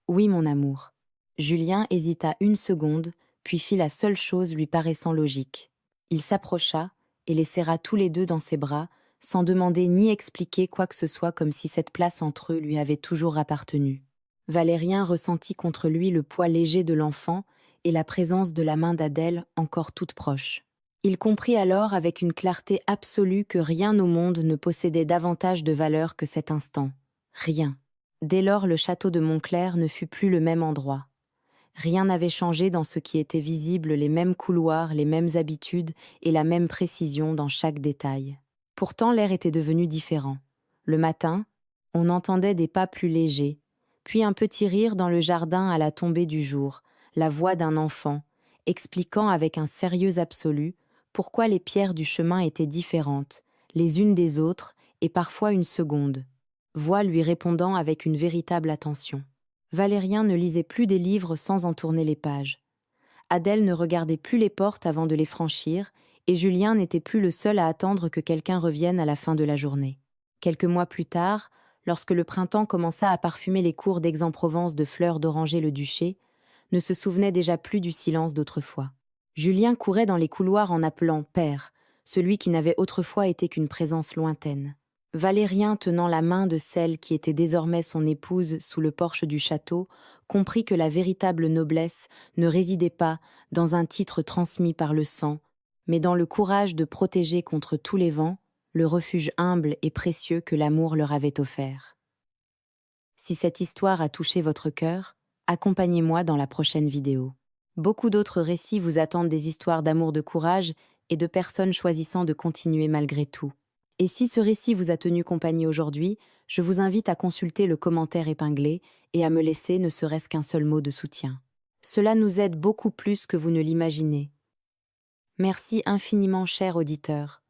« Oui, mon amour. » Julien hésita une seconde, puis fit la seule chose lui paraissant logique. Il s'approcha et les serra tous les deux dans ses bras, sans demander ni expliquer quoi que ce soit, comme si cette place entre eux lui avait toujours appartenu. Valérien ressentit contre lui le poids léger de l'enfant et la présence de la main d'Adèle encore toute proche. Il comprit alors avec une clarté absolue que rien au monde ne possédait davantage de valeur que cet instant. Rien. Dès lors, le château de Montclair ne fut plus le même endroit. Rien n'avait changé dans ce qui était visible, les mêmes couloirs, les mêmes habitudes et la même précision dans chaque détail. Pourtant, l'air était devenu différent. Le matin, on entendait des pas plus légers, puis un petit rire dans le jardin à la tombée du jour, la voix d'un enfant, expliquant avec un sérieux absolu pourquoi les pierres du chemin étaient différentes, les unes des autres, et parfois une seconde. Voix lui répondant avec une véritable attention. Valérien ne lisait plus des livres sans en tourner les pages. Adèle ne regardait plus les portes avant de les franchir, et Julien n'était plus le seul à attendre que quelqu'un revienne à la fin de la journée. Quelques mois plus tard, lorsque le printemps commença à parfumer les cours d'Aix-en-Provence de fleurs d'oranger-le-duché, ne se souvenait déjà plus du silence d'autrefois. Julien courait dans les couloirs en appelant « père », celui qui n'avait autrefois été qu'une présence lointaine. Valérien, tenant la main de celle qui était désormais son épouse sous le porche du château, comprit que la véritable noblesse ne résidait pas dans un titre transmis par le sang, mais dans le courage de protéger contre tous les vents le refuge humble et précieux que l'amour leur avait offert. Si cette histoire a touché votre cœur, accompagnez-moi dans la prochaine vidéo. Beaucoup d'autres récits vous attendent, des histoires d'amour, de courage et de personnes choisissant de continuer malgré tout. Et si ce récit vous a tenu compagnie aujourd'hui, je vous invite à consulter le commentaire épinglé et à me laisser ne serait-ce qu'un seul mot de soutien. Cela nous aide beaucoup plus que vous ne l'imaginez. Merci infiniment, cher auditeur.